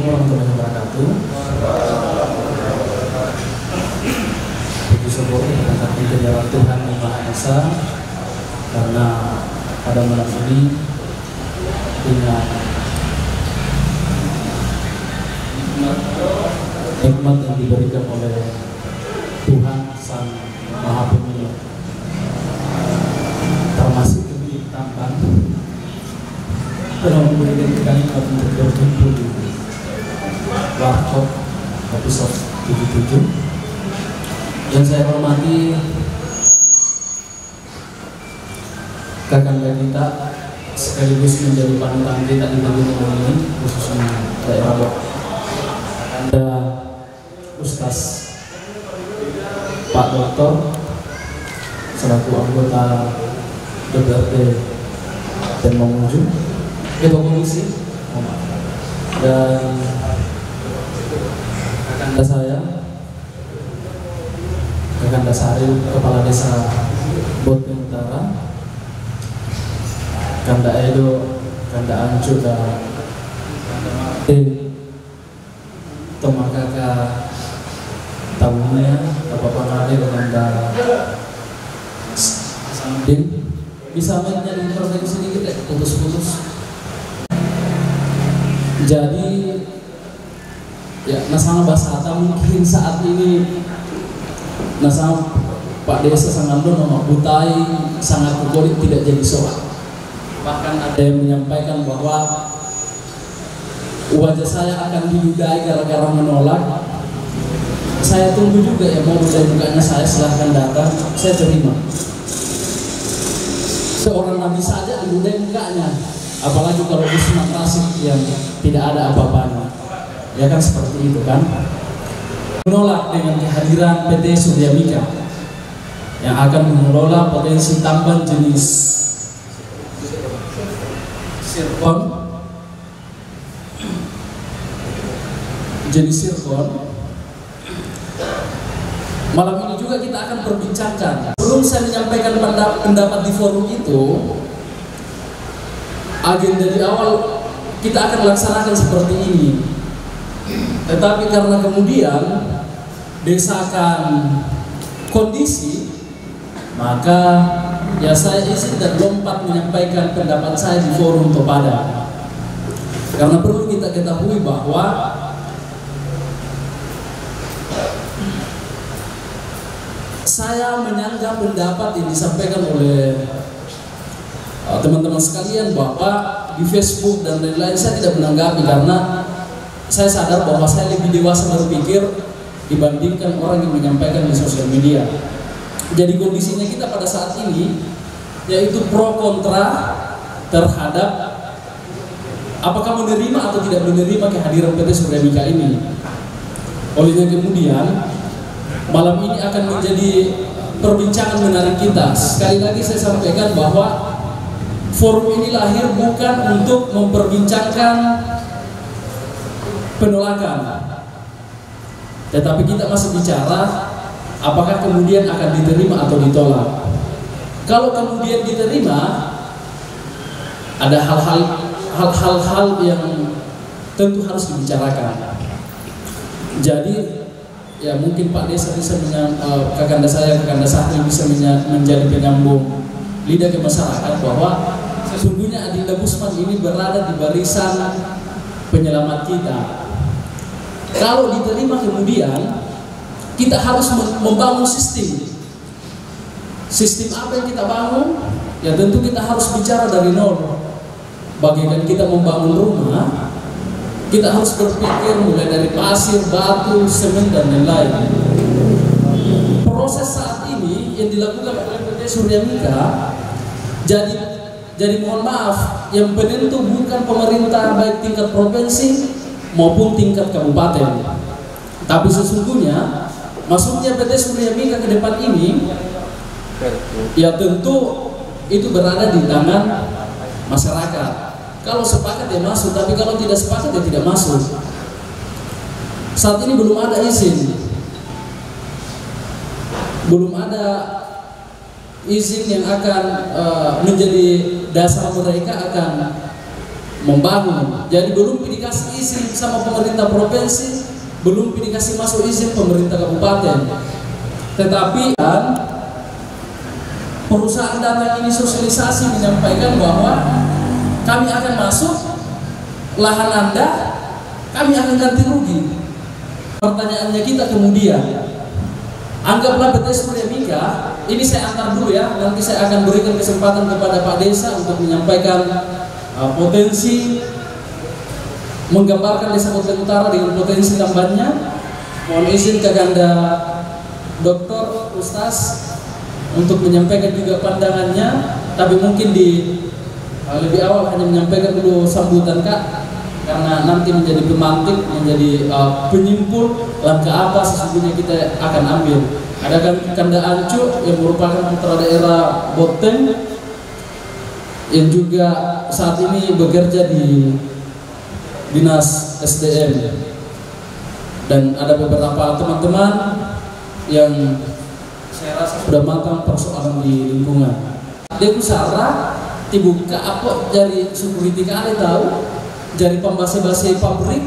Warahmatullahi wabarakatuh. Puji syukur atas kehadiran Tuhan Yang Maha Esa, karena pada malam ini dengan nikmat yang diberikan oleh Tuhan Sang Maha Pemilik, termasuk lebih tampan telah memberikan kalimat untuk berkumpul di Warkop episode 77. Yang saya hormati kakanda kita sekaligus menjadi panutan kita di bagian ini, khususnya daerah Anda Ustaz Pak Doktor selaku anggota DPRD dan Mamuju, Ketua Komisi, dan kakanda saya, kakanda Saril, Kepala Desa Boteng Utara, Kanda Edo, Kanda Ancu, dan Tomakaka tamunya, Bapak Panade, dan Kanda Samudin. Bisa mainnya di intervensi sedikit ya, putus-putus. Jadi ya, nasama Basata mungkin saat ini nasama Pak Desa Sangando Mama Butai sangat kukurit tidak jadi soal. Bahkan ada yang menyampaikan bahwa wajah saya akan diyudai gara-gara menolak. Saya tunggu juga ya, mau buka-bukanya saya silahkan datang, saya terima. Seorang nabi saja diyudai mukanya, apalagi kalau Usman Rasik yang tidak ada apa-apanya. Ya kan seperti itu kan. Menolak dengan kehadiran PT Surya Mika yang akan mengelola potensi tambang jenis zirkon, Malam ini juga kita akan perbincangkan. Sebelum saya menyampaikan pendapat di forum itu, agenda di awal kita akan laksanakan seperti ini. Tetapi karena kemudian desakan kondisi, maka ya saya izin dan lompat menyampaikan pendapat saya di forum Topada. Karena perlu kita ketahui bahwa saya menyanggah pendapat yang disampaikan oleh teman-teman sekalian bahwa di Facebook dan lain-lain saya tidak menanggapi, karena saya sadar bahwa saya lebih dewasa berpikir dibandingkan orang yang menyampaikan di sosial media. Jadi kondisinya kita pada saat ini yaitu pro kontra terhadap apakah menerima atau tidak menerima kehadiran PT Surya Mika ini. Olehnya kemudian malam ini akan menjadi perbincangan menarik kita. Sekali lagi saya sampaikan bahwa forum ini lahir bukan untuk memperbincangkan penolakan, tetapi kita masih bicara apakah kemudian akan diterima atau ditolak. Kalau kemudian diterima, ada hal-hal yang tentu harus dibicarakan. Jadi ya mungkin Pak Desa bisa kakanda saya, kakanda Sahri bisa menjadi penyambung lidah ke masyarakat bahwa sesungguhnya Adinda Busman ini berada di barisan penyelamat kita. Kalau diterima kemudian kita harus membangun sistem. Sistem apa yang kita bangun? Ya tentu kita harus bicara dari nol. Bagaikan kita membangun rumah, kita harus berpikir mulai dari pasir, batu, semen dan lain-lain. Proses saat ini yang dilakukan oleh PT Surya Mika, jadi mohon maaf, yang penentu bukan pemerintah baik tingkat provinsi maupun tingkat kabupaten, tapi sesungguhnya masuknya PT Surya Mika ke depan ini ya tentu itu berada di tangan masyarakat. Kalau sepakat ya masuk, tapi kalau tidak sepakat ya tidak masuk. Saat ini belum ada izin, belum ada izin yang akan menjadi dasar mereka akan membangun. Jadi belum dikasih izin sama pemerintah provinsi, belum dikasih masuk izin pemerintah kabupaten. Tetapi kan perusahaan datang ini sosialisasi menyampaikan bahwa kami akan masuk lahan Anda, kami akan ganti rugi. Pertanyaannya kita kemudian, anggaplah PT Surya Mika, ini saya antar dulu ya, nanti saya akan berikan kesempatan kepada Pak Desa untuk menyampaikan potensi, menggambarkan Desa Bonteng Utara dengan potensi tambahnya. Mohon izin Kakanda Doktor Ustaz untuk menyampaikan juga pandangannya, tapi mungkin di lebih awal hanya menyampaikan dulu sambutan Kak, karena nanti menjadi pemantik, menjadi penyimpul langkah apa sesungguhnya kita akan ambil. Ada Kanda Ancu yang merupakan putra daerah Bonteng yang juga saat ini bekerja di Dinas SDM, dan ada beberapa teman-teman yang saya rasa sudah matang persoalan di lingkungan. Dia kusara dibuka apa dari security kali tahu, dari pembase-base pabrik,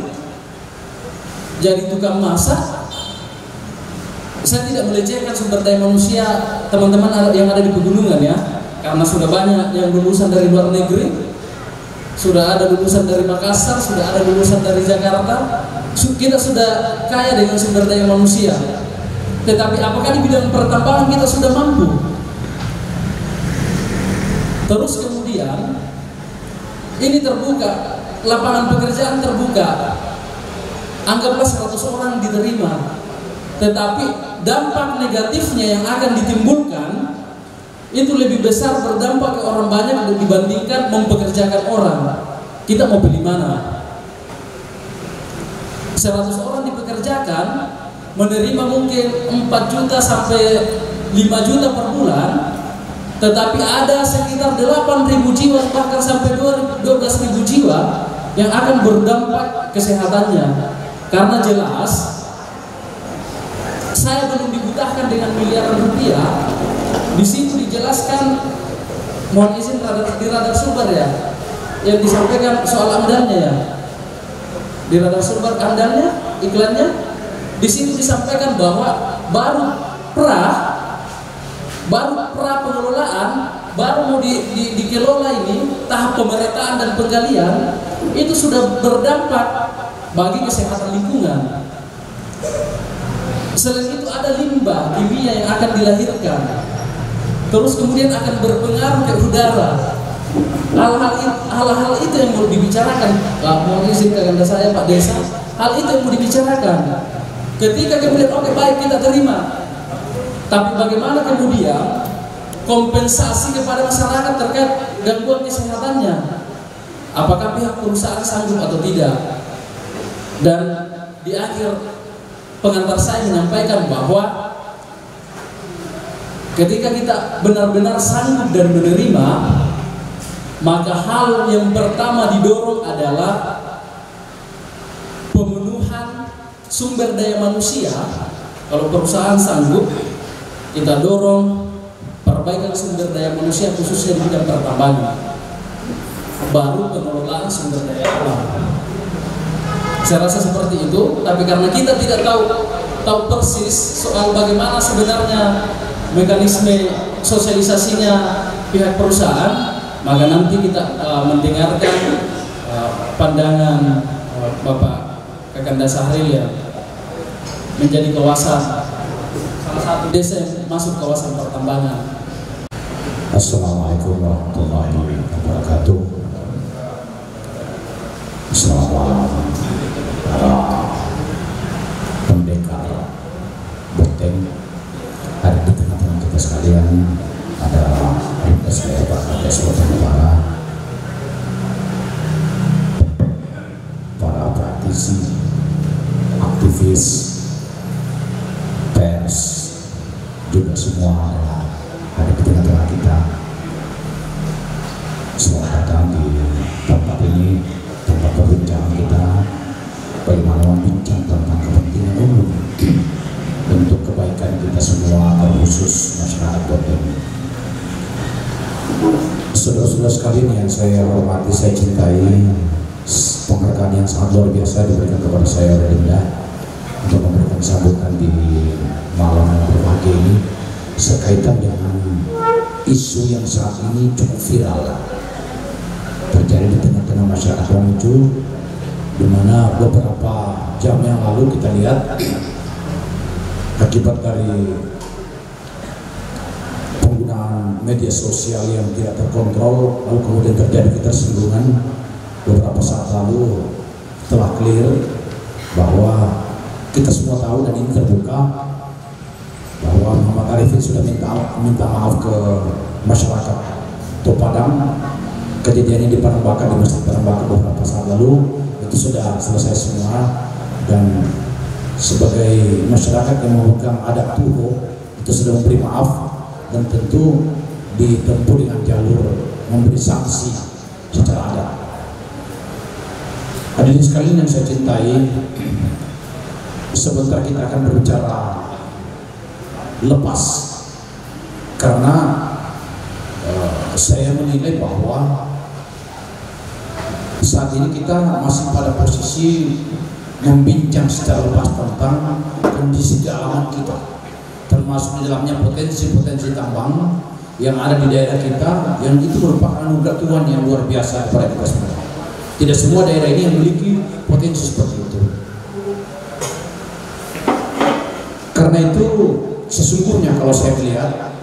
jadi tukang masak. Saya tidak melecehkan sumber daya manusia teman-teman yang ada di pegunungan ya, karena sudah banyak yang lulusan dari luar negeri, sudah ada lulusan dari Makassar, sudah ada lulusan dari Jakarta. Kita sudah kaya dengan sumber daya manusia. Tetapi apakah di bidang pertambangan kita sudah mampu? Terus kemudian ini terbuka, lapangan pekerjaan terbuka, anggaplah 100 orang diterima, tetapi dampak negatifnya yang akan ditimbulkan itu lebih besar, berdampak ke orang banyak dibandingkan mempekerjakan orang. Kita mau pilih mana? 100 orang dipekerjakan, menerima mungkin 4 juta sampai 5 juta per bulan, tetapi ada sekitar 8.000 jiwa bahkan sampai 12.000 jiwa yang akan berdampak kesehatannya. Karena jelas saya belum dibutahkan dengan miliaran rupiah. Di situ dijelaskan, mohon izin di radar sumber ya, yang disampaikan soal amdalnya ya, di radar sumber amdalnya, iklannya, di situ disampaikan bahwa baru pra pengelolaan, baru mau dikelola ini tahap pemerataan dan penggalian, itu sudah berdampak bagi kesehatan lingkungan. Selain itu ada limbah kimia yang akan dilahirkan, terus kemudian akan berpengaruh ke udara. Hal-hal itu yang mau dibicarakan. Mohon izin kepada saya Pak Desa, hal itu yang mau dibicarakan. Ketika kemudian oke baik kita terima, tapi bagaimana kemudian kompensasi kepada masyarakat terkait gangguan kesehatannya? Apakah pihak perusahaan sanggup atau tidak? Dan di akhir pengantar saya menyampaikan bahwa ketika kita benar-benar sanggup dan menerima, maka hal yang pertama didorong adalah pemenuhan sumber daya manusia. Kalau perusahaan sanggup, kita dorong perbaikan sumber daya manusia khususnya di bidang pertambangan, baru pengelolaan sumber daya alam. Saya rasa seperti itu. Tapi karena kita tidak tahu persis soal bagaimana sebenarnya mekanisme sosialisasinya pihak perusahaan, maka nanti kita mendengarkan pandangan Bapak Kakanda Sahril ya, menjadi kawasan salah satu desa yang masuk kawasan pertambangan. Assalamualaikum warahmatullahi wabarakatuh. Selamat malam para pendekar Bonteng. Hari di tengah-tengah kita sekalian ada saya Pak Kades Bonteng Utara, para praktisi, aktivis, pers, juga semua ada di tengah-tengah kita. Selamat datang di tempat ini, tempat perbincangan kita, bagaimana membincang tentang kepentingan umum untuk kebaikan kita semua, terkhusus masyarakat Bonteng. Saudara-saudara sekalian yang saya hormati, saya cintai, penghargaan yang sangat luar biasa diberikan kepada saya oleh Linda untuk memberikan sambutan di malam yang berbahagia ini sekaitan dengan isu yang saat ini cukup viral terjadi di tengah-tengah masyarakat Mamuju, di mana beberapa jam yang lalu kita lihat akibat dari penggunaan media sosial yang tidak terkontrol, lalu kemudian terjadi ketersinggungan. Beberapa saat lalu telah clear bahwa kita semua tahu dan ini terbuka bahwa Muhammad Arifin sudah minta maaf ke masyarakat Topadang. Kejadian ini di Parambaka, di Masjid Parambaka beberapa saat lalu itu sudah selesai semua, dan sebagai masyarakat yang memegang adat Tuho itu sudah memberi maaf dan tentu ditempuh dengan jalur memberi sanksi secara adat. Hadirin sekalian yang saya cintai, sebentar kita akan berbicara lepas karena saya menilai bahwa saat ini kita masih pada posisi membincang secara luas tentang kondisi keamanan kita, termasuk di dalamnya potensi-potensi tambang yang ada di daerah kita, yang itu merupakan anugerah Tuhan yang luar biasa kepada kita semua. Tidak semua daerah ini yang memiliki potensi seperti itu. Karena itu sesungguhnya kalau saya melihat,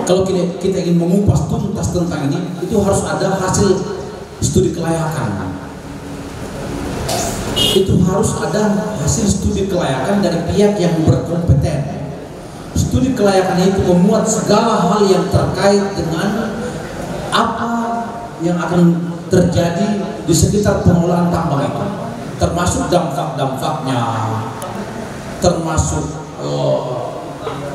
kalau kita ingin mengupas tuntas tentang ini, itu harus ada hasil studi kelayakan. Itu harus ada hasil studi kelayakan dari pihak yang berkompeten. Studi kelayakan itu memuat segala hal yang terkait dengan apa yang akan terjadi di sekitar pengelolaan tambang itu, termasuk dampak-dampaknya, termasuk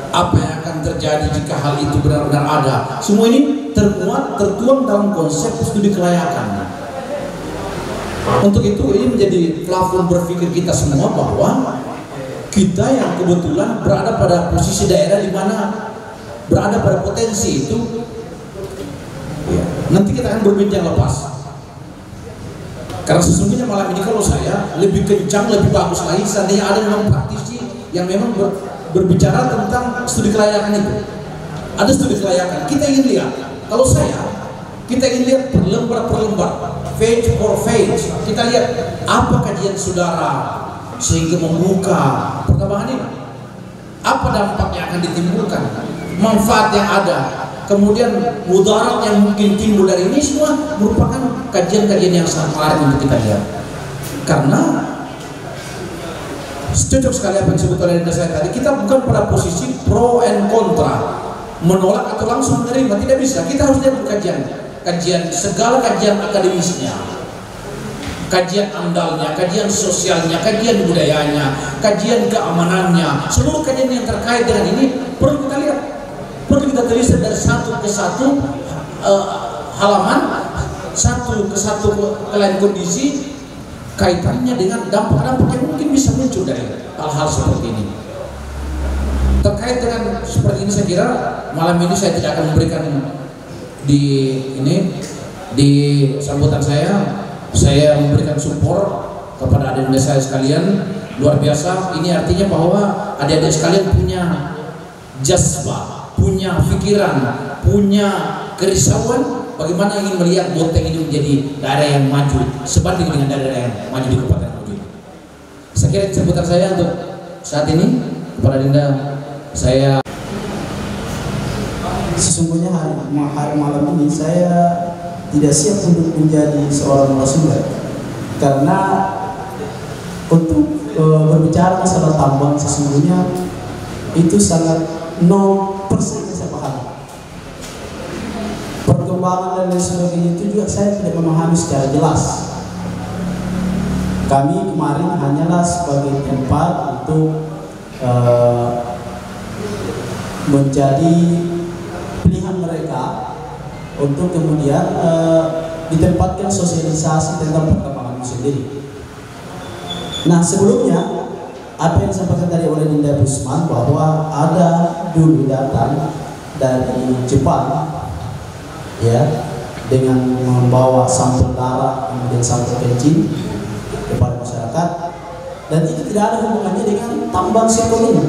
apa yang akan terjadi jika hal itu benar-benar ada. Semua ini tertuang dalam konsep studi kelayakan. Untuk itu ini menjadi plafon berpikir kita semua bahwa kita yang kebetulan berada pada posisi daerah di mana berada pada potensi itu, ya, nanti kita akan berbincang lepas. Karena sesungguhnya malam ini kalau saya lebih kencang, lebih bagus lagi seandainya ada memang praktisi yang memang berbicara tentang studi kelayakan itu. Ada studi kelayakan, kita ingin lihat. Kalau kita ingin lihat per lembar, page for page. Kita lihat apa kajian saudara sehingga membuka perkembangan ini. Apa dampak yang akan ditimbulkan, manfaat yang ada, kemudian mudarat yang mungkin timbul dari ini, semua merupakan kajian-kajian yang sangat menarik untuk kita lihat. Karena cocok sekali apa yang disebut oleh saya tadi, kita bukan pada posisi pro and kontra, menolak atau langsung menerima, tidak bisa. Kita harus lihat kajian segala kajian akademisnya, kajian amdalnya, kajian sosialnya, kajian budayanya, kajian keamanannya, seluruh kajian yang terkait dengan ini perlu kita lihat, perlu kita telisik dari satu ke satu halaman, satu ke satu ke lain kondisi, kaitannya dengan dampak-dampak yang mungkin bisa muncul dari hal-hal seperti ini. Terkait dengan seperti ini, saya kira malam ini saya tidak akan memberikan di sambutan saya memberikan support kepada adik-adik saya sekalian luar biasa. Ini artinya bahwa adik-adik sekalian punya jazbah, punya pikiran, punya kerisauan bagaimana ingin melihat Bonteng ini menjadi daerah yang maju sebanding dengan daerah yang maju di Kabupaten Mamuju. Saya kira sambutan saya untuk saat ini kepada Dinda, saya sesungguhnya hari malam ini saya tidak siap untuk menjadi seorang narasumber, karena untuk berbicara masalah tambang sesungguhnya itu sangat 0% yang saya pahami. Perkembangan dan lain sebagainya itu juga saya tidak memahami secara jelas. Kami kemarin hanyalah sebagai tempat untuk menjadi pilihan mereka untuk kemudian ditempatkan sosialisasi tentang perkembangan itu sendiri. Nah, sebelumnya apa yang disampaikan tadi oleh Dinda Busman bahwa ada dulu datang dari Jepang ya, dengan membawa sampel darah kemudian sampel kencing kepada masyarakat, dan itu tidak ada hubungannya dengan tambang sirkon ini,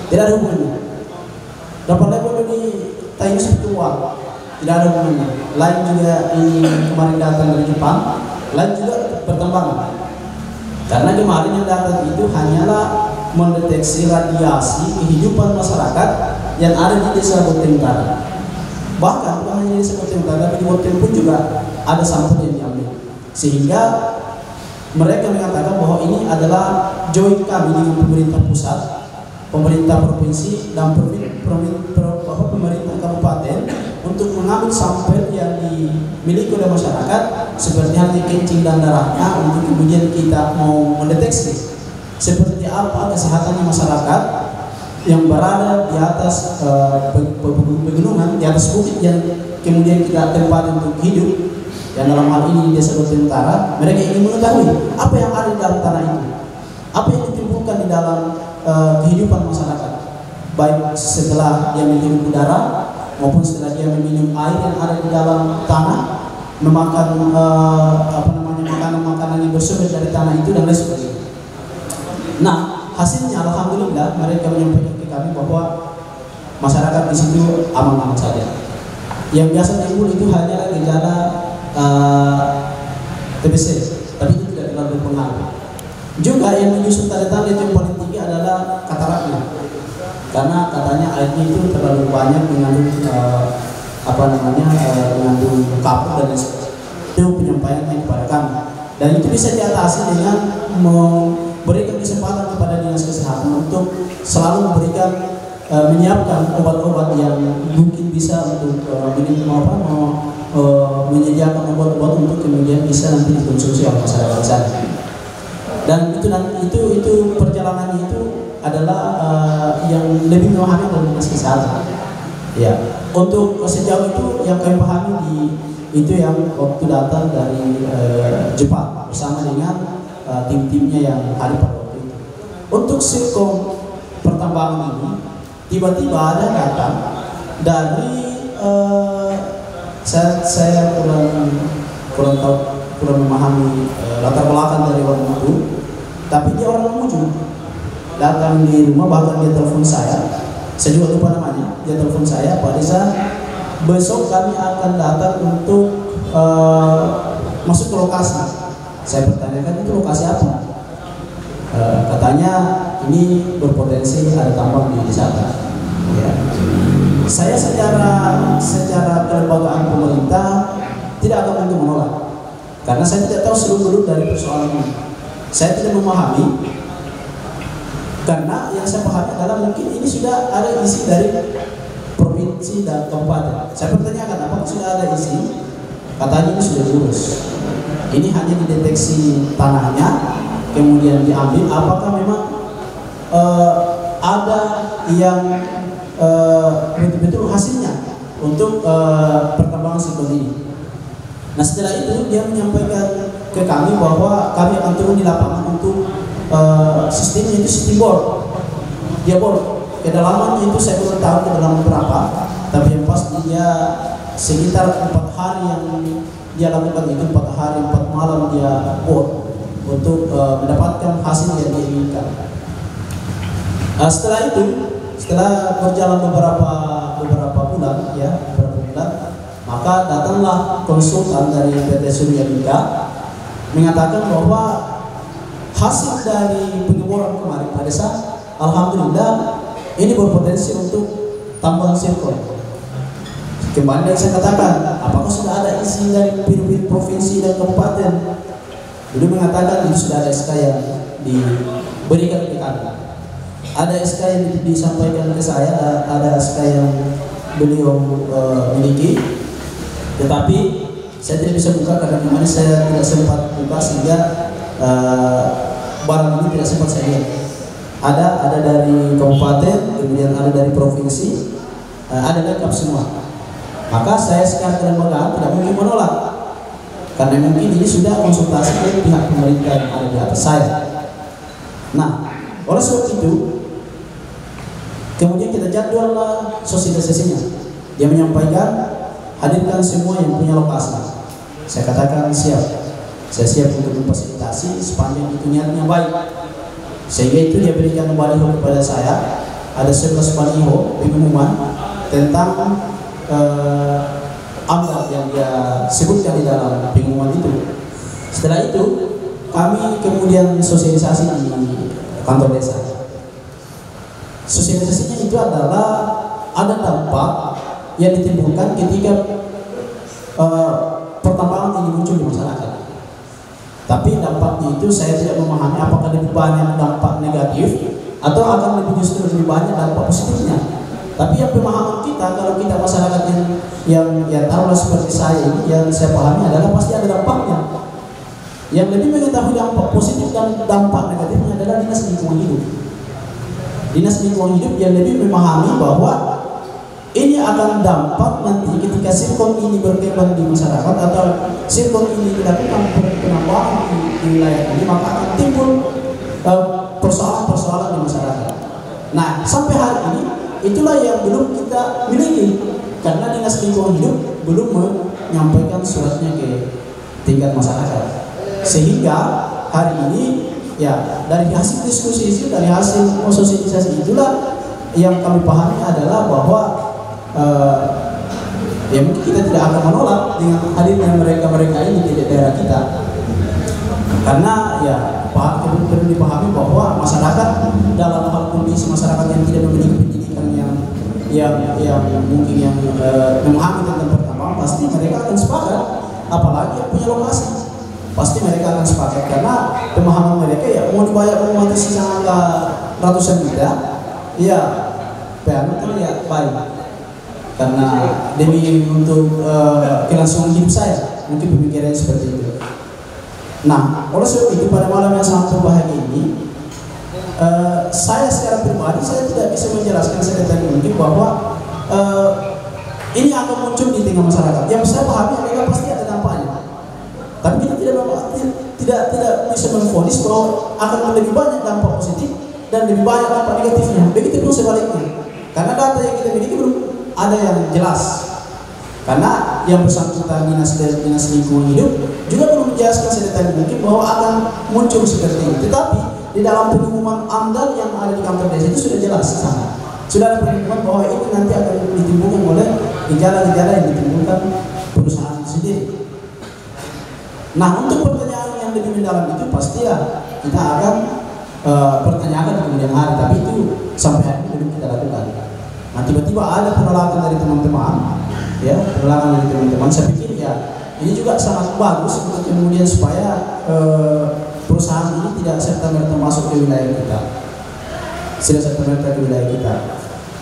tidak ada hubungannya. Dapat level di Tainus Petuah tidak ada hubungannya. Lain juga ini kemarin datang dari Jepang, lain juga pertambangan. Karena kemarin yang datang itu hanyalah mendeteksi radiasi kehidupan masyarakat yang ada di desa Boteng Utara. Bahkan bukan hanya di desa Boteng Utara, tapi di Boteng pun juga ada sampel yang diambil. Sehingga mereka mengatakan bahwa ini adalah joint kami dengan pemerintah pusat, pemerintah provinsi, dan pemerintah kabupaten untuk mengambil sampel yang dimiliki oleh masyarakat seperti halnya kencing dan darahnya, untuk kemudian kita mau mendeteksi seperti apa kesehatannya masyarakat yang berada di atas pegunungan, di atas bukit yang kemudian kita tempati untuk hidup. Yang dalam hal ini di desa Boteng Utara, mereka ingin mengetahui apa yang ada di dalam tanah itu, apa yang ditimbulkan di dalam kehidupan masyarakat, baik setelah dia menghirup udara maupun setelah dia meminum air yang ada di dalam tanah, memakan makanan-makanan yang bersumber dari tanah itu, dan lain sebagainya. Nah, hasilnya alhamdulillah mereka menyampaikan ke kami bahwa masyarakat di situ aman-aman saja. Yang biasa timbul itu hanyalah gejala TBC, tapi itu tidak terlalu berpengaruh. Juga yang menyusul tanda-tanda itu yang paling tinggi adalah kataraknya, karena katanya airnya itu terlalu banyak mengandung mengandung kapur dan itu penyampaiannya kepada kami. Dan itu bisa diatasi dengan memberikan kesempatan kepada dinas kesehatan untuk selalu memberikan menyiapkan obat-obat yang mungkin bisa untuk menyediakan obat-obat untuk kemudian bisa nanti dikonsumsi oleh masyarakat sana. Dan itu perjalanan itu adalah yang lebih memahami dari dinas kesehatan. Ya, untuk sejauh itu yang kami pahami itu yang waktu datang dari Jepang bersama dengan tim-timnya yang ada pada waktu itu. Untuk sirkom pertambangan ini tiba-tiba ada datang dari saya kurang memahami latar belakang dari orang itu, tapi dia orang Mamuju, datang di rumah, bahkan dia telepon saya juga lupa namanya, dia telepon saya, Pak Desa, besok kami akan datang untuk masuk ke lokasi. Saya bertanyakan itu lokasi apa? Katanya ini berpotensi ada tambang di sana. Ya. Saya secara kelembagaan pemerintah tidak akan mungkin menolak, karena saya tidak tahu seluruh dari persoalan ini. Saya tidak memahami, karena yang saya pahami adalah mungkin ini sudah ada isi dari provinsi dan kabupaten. Saya bertanyakan apakah sudah ada isi? Katanya ini sudah diurus. Ini hanya dideteksi tanahnya, kemudian diambil. Apakah memang ada yang betul-betul hasilnya untuk perkembangan sirkon ini? Nah, setelah itu dia menyampaikan ke kami bahwa kami akan turun di lapangan untuk sistemnya itu sistem bor. Dia bor. Kedalamannya itu saya belum tahu kedalaman berapa, tapi yang pasti dia sekitar 4 hari yang dia lakukan itu, 4 hari 4 malam dia bor untuk mendapatkan hasil yang dia inginkan. Setelah itu, setelah berjalan beberapa bulan, maka datanglah konsultan dari PT Surya Bika mengatakan bahwa hasil dari pengeboran kemarin pada desa, alhamdulillah ini berpotensi untuk tambahan sirkon. Kembali yang saya katakan, apakah sudah ada izin dari pimpinan provinsi dan kabupaten? Beliau mengatakan itu sudah ada SK yang diberikan ke kami. Ada SK yang disampaikan ke saya, ada SK yang beliau miliki, tetapi saya tidak bisa buka karena kemarin saya tidak sempat buka, sehingga barang ini tidak sempat saya lihat. Ada dari kabupaten, kemudian ada dari provinsi, ada lengkap semua. Maka saya secara kelembagaan tidak mungkin menolak, karena mungkin ini sudah konsultasi dengan pihak pemerintah yang ada di atas saya. Nah, oleh sebab itu, kemudian kita jadwal sosialisasinya. Dia menyampaikan hadirkan semua yang punya lokasi. Saya katakan siap. Saya siap untuk memfasilitasi sepanjang itu niatnya baik. Sehingga itu dia berikan baliho kepada saya. Ada 11 baliho pengumuman tentang amdal yang dia sebutkan di dalam pengumuman itu. Setelah itu kami kemudian sosialisasi di kantor desa. Sosialisasinya itu adalah ada dampak yang ditimbulkan ketika pertambangan ini muncul di masyarakat. Tapi dampaknya itu saya tidak memahami apakah lebih banyak dampak negatif atau akan justru lebih banyak dampak positifnya. Tapi yang pemahaman kita, kalau kita masyarakat yang taruhlah seperti saya ini, yang saya pahami adalah pasti ada dampaknya. Yang lebih mengetahui dampak positif dan dampak negatifnya adalah dinas lingkungan hidup. Dinas lingkungan hidup yang lebih memahami bahwa ini akan dampak nanti ketika sirkon ini berkembang di masyarakat atau sirkon ini dilakukan penambahan di wilayah ini, maka akan timbul persoalan-persoalan di masyarakat. Nah, sampai hari ini itulah yang belum kita miliki karena dinas lingkungan hidup belum menyampaikan suratnya ke tingkat masyarakat. Sehingga hari ini ya dari hasil diskusi itu, dari hasil sosialisasi itulah yang kami pahami adalah bahwa ya mungkin kita tidak akan menolak dengan hadirnya mereka ini di daerah kita, karena ya perlu dipahami bahwa masyarakat dalam hal kondisi masyarakat yang tidak memiliki pendidikan yang mungkin yang memahami tentang pertambangan, pasti mereka akan sepakat, apalagi yang punya lokasi pasti mereka akan sepakat karena pemahaman mereka ya mau dibayar rumah sisa angka ratusan juta ya PMK ya baik karena demi untuk kelangsungan hidup saya, mungkin pemikirannya seperti itu. Nah, oleh sebab itu pada malam yang sangat berbahagia ini saya secara pribadi saya tidak bisa menjelaskan sedetail mungkin bahwa ini akan muncul di tengah masyarakat. Yang saya pahami adalah pasti ada dampaknya. Tapi kita tidak bisa memvonis bahwa akan lebih banyak dampak positif dan lebih banyak dampak negatifnya. Begitu pun sebaliknya. Karena data yang kita miliki belum ada yang jelas. Karena yang bersangkutan dinas lingkungan hidup juga belum menjelaskan sedetail mungkin bahwa akan muncul seperti itu. Tetapi di dalam pengumuman AMDAL yang ada di kantor desa itu sudah jelas sana. Sudah ada pengumuman bahwa ini nanti akan ditimbulkan oleh gejala-gejala yang ditimbulkan perusahaan itu sendiri. Nah, untuk pertanyaan yang lebih mendalam itu pasti ya kita akan pertanyakan di kemudian hari, tapi itu sampai hari ini belum kita lakukan. Nah, tiba-tiba ada penolakan dari teman-teman, ya penolakan dari teman-teman. Saya pikir ya ini juga sangat bagus untuk kemudian supaya perusahaan ini tidak serta-merta masuk ke wilayah kita, serta-merta ke wilayah kita.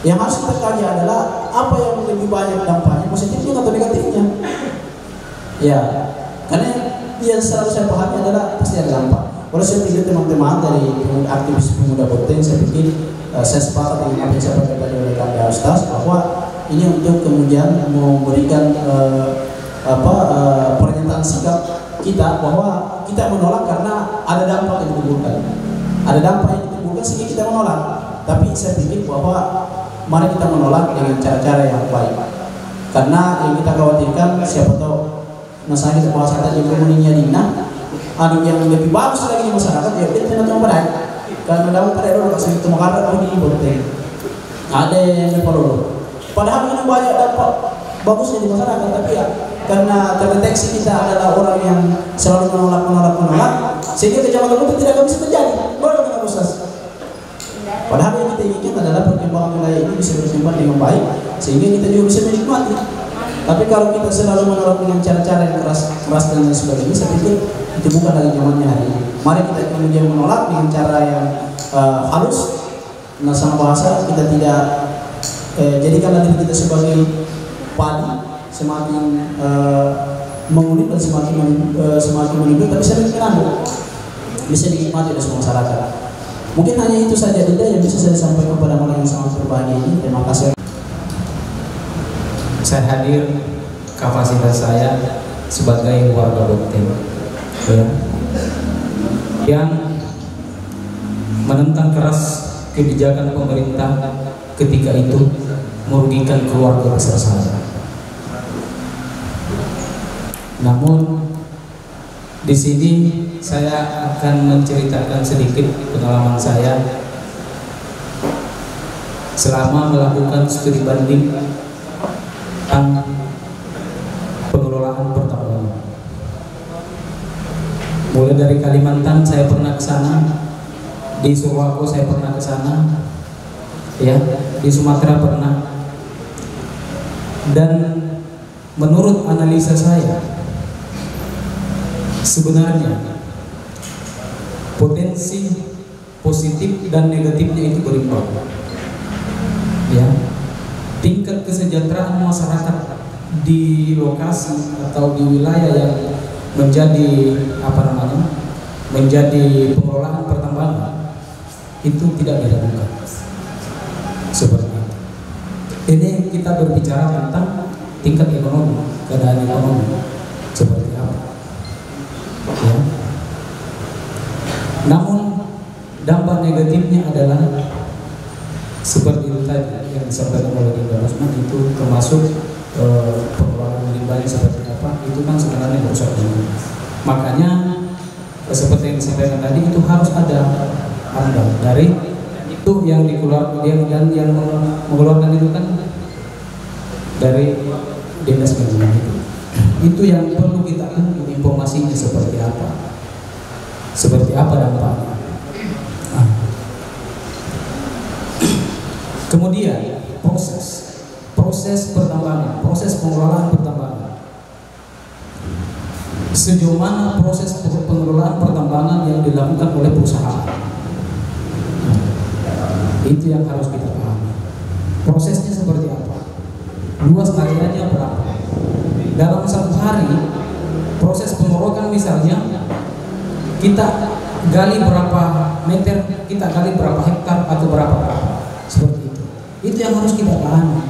Yang harus kita kaji adalah apa yang lebih banyak dampaknya, positifnya atau negatifnya. Ya, karena yang selalu saya pahami adalah pasti ada dampak. Kalau saya pikir teman-teman dari aktivis pemuda Boteng, saya pikir saya sepakat dengan apa yang saya sampaikan oleh Kak Ustaz bahwa ini untuk kemudian memberikan pernyataan sikap kita bahwa kita menolak karena ada dampak yang ditimbulkan. Ada dampak yang ditimbulkan sehingga kita menolak. Tapi saya pikir bahwa mari kita menolak dengan cara-cara yang baik. Karena yang kita khawatirkan siapa tahu misalnya kita bahas tadi komuninya Dina, anu yang lebih bagus lagi di masyarakat ya kita tidak tahu pada. Karena dalam pada dulu kasih itu makar di Boteng. Ada yang perlu. Padahal ini banyak dampak bagusnya di masyarakat, tapi ya karena terdeteksi kita adalah orang yang selalu menolak, sehingga kejahatan itu tidak bisa terjadi. Bagaimana Ustaz? Padahal yang kita inginkan adalah perkembangan wilayah ini bisa berkembang dengan baik, sehingga kita juga bisa menikmati. Tapi kalau kita selalu menolak dengan cara-cara yang keras dan lain sebagainya, saya pikir itu bukan lagi zamannya hari ini. Mari kita kemudian menolak dengan cara yang halus. Nah, sama bahasa kita tidak jadikanlah diri kita sebagai padi, semakin mengunik dan semakin menunduk, tapi semakin menanduk, bisa dinikmati oleh semua masyarakat. Mungkin hanya itu saja yang bisa saya sampaikan pada malam yang sangat berbahagia ini. Terima kasih. Saya hadir kapasitas saya sebagai warga Boteng ya, yang menentang keras kebijakan pemerintah ketika itu merugikan keluarga besar saya. Namun di sini saya akan menceritakan sedikit pengalaman saya selama melakukan studi banding tentang pengelolaan pertambangan. Mulai dari Kalimantan saya pernah ke sana, di Surwako saya pernah ke sana, ya, di Sumatera pernah. Dan menurut analisa saya, sebenarnya potensi positif dan negatifnya itu berimbang. Ya, tingkat kesejahteraan masyarakat di lokasi atau di wilayah yang menjadi menjadi pengelolaan pertambangan itu tidak diragukan. Seperti itu. Ini kita berbicara tentang tingkat ekonomi, keadaan ekonomi seperti apa. Ya. Namun dampak negatifnya adalah seperti itu tadi yang disampaikan oleh Dinda Rosman, itu termasuk pengelolaan limbahnya seperti apa, itu kan sebenarnya merusak lingkungan. Makanya seperti yang disampaikan tadi, itu harus ada amdal dari itu yang dikeluarkan, yang mengeluarkan itu kan dari dinas lingkungan itu yang perlu kita tunggu informasinya seperti apa dampaknya. Kemudian proses pertambangan, proses pengelolaan pertambangan. Sejauh mana proses pengelolaan pertambangan yang dilakukan oleh perusahaan? Itu yang harus kita pahami. Prosesnya seperti apa? Luas areanya berapa? Dalam satu hari, proses pengorokan misalnya, kita gali berapa meter, kita gali berapa hektar atau berapa seperti itu. Itu yang harus kita pahami.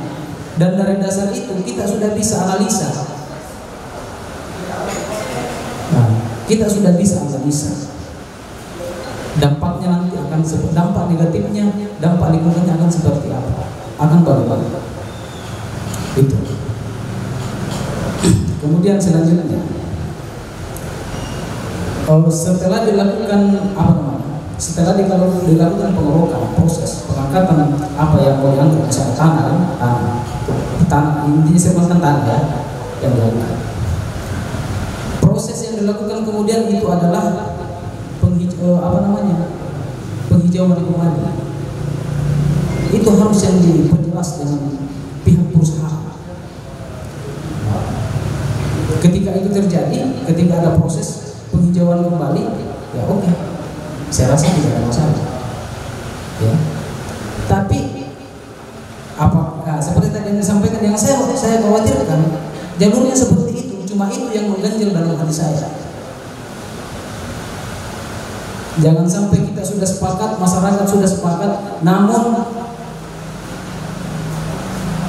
Dan dari dasar itu kita sudah bisa analisa. Nah, kita sudah bisa analisa dampaknya nanti akan dampak negatifnya, dampak lingkungannya akan seperti apa, akan bagaimana. Itu. Kemudian selanjutnya, setelah dilakukan setelah dilakukan pengorokan, proses pengangkatan apa yang mau diangkat, misalnya tanah, intinya semuanya tanah ya, yang dilakukan. Proses yang dilakukan kemudian itu adalah penghijauan lingkungan. Itu harus yang diperjelas dengan pihak perusahaan. Ketika itu terjadi, ketika ada proses penghijauan kembali, ya oke, saya rasa tidak ada masalah. Ya. Tapi seperti tadi yang disampaikan, yang saya khawatirkan jalurnya seperti itu, cuma itu yang mengganjal dalam hati saya. Jangan sampai kita sudah sepakat, masyarakat sudah sepakat, namun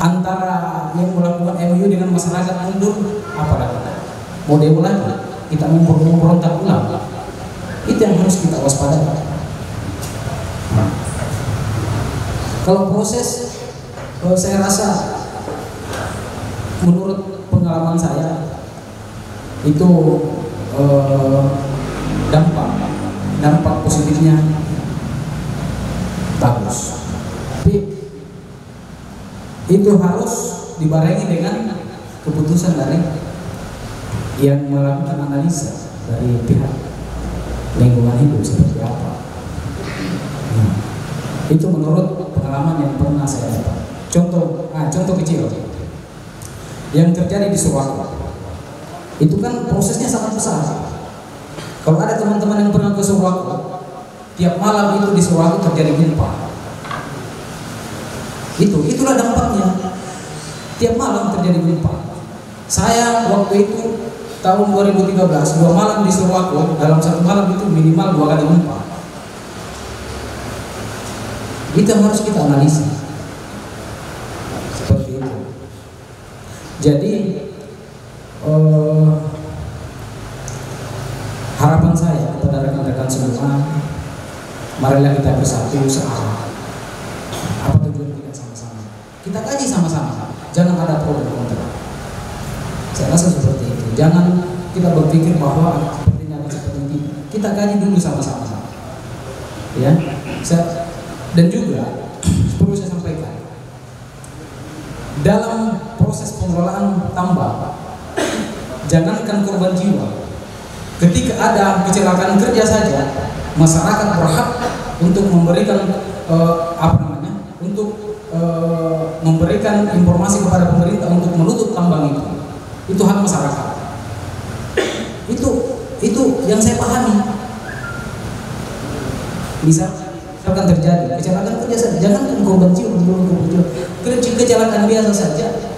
antara yang melakukan MOU dengan masyarakat mundur, apalagi mau demo lagi, kita memberontak ulang. Itu yang harus kita waspadai. Kalau proses, saya rasa menurut pengalaman saya itu dampak positifnya bagus. Tapi itu harus dibarengi dengan keputusan dari yang melakukan analisa dari pihak lingkungan hidup seperti apa. Nah, itu menurut pengalaman yang pernah saya dapat. Contoh kecil yang terjadi di Surwako. Itu kan prosesnya sangat besar. Kalau ada teman-teman yang pernah ke Surwako, tiap malam itu di Surwako terjadi gempa. Itulah dampaknya. Tiap malam terjadi gempa. Saya waktu itu tahun 2013 2 malam di Surwako, dalam satu malam itu minimal 2 kali gempa. Itu yang harus kita analisa. Seperti itu. Jadi harapan saya kepada rekan-rekan semua, marilah kita bersatu searah. Apa tujuan kita sama-sama? Kita kaji sama-sama. Jangan ada pro dan kontra. Saya rasa seperti itu. Jangan kita berpikir bahwa sepertinya akan seperti ini. Kita kaji dulu sama-sama. Ya, dan juga perlu saya sampaikan, dalam proses pengelolaan tambang, jangankan korban jiwa, ketika ada kecelakaan kerja saja, masyarakat berhak untuk memberikan memberikan informasi kepada pemerintah untuk menutup tambang itu. Itu hak masyarakat. Itu yang saya pahami. Misalkan terjadi kecelakaan kerja saja, jangan korban jiwa, kecelakaan biasa saja.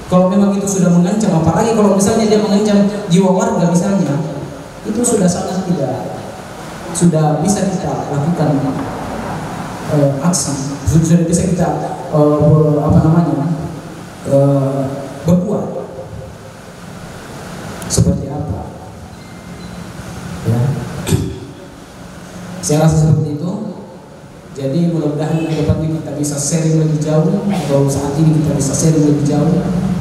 Kalau memang itu sudah mengancam, apalagi kalau misalnya dia mengancam jiwa warga misalnya, itu sudah sangat sudah bisa kita lakukan aksi, sudah bisa kita berbuat seperti apa, ya. Saya rasa seperti itu. Jadi mudah-mudahan ke depannya kita bisa sharing lebih jauh, atau saat ini kita bisa sharing lebih jauh.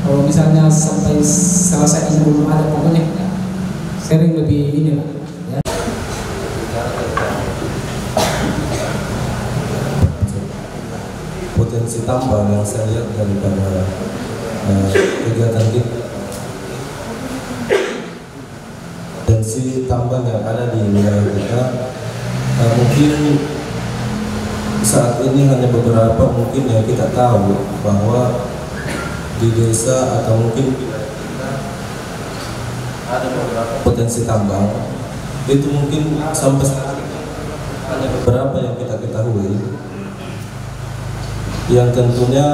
Kalau misalnya sampai selesai ini belum ada, pokoknya sharing lebih inilah. Ya. Potensi tambang yang saya lihat daripada kegiatan kita, potensi tambang yang ada di wilayah kita, mungkin saat ini hanya beberapa mungkin yang kita tahu bahwa di desa atau mungkin ada beberapa potensi tambang itu mungkin sampai sekarang hanya beberapa yang kita ketahui, yang tentunya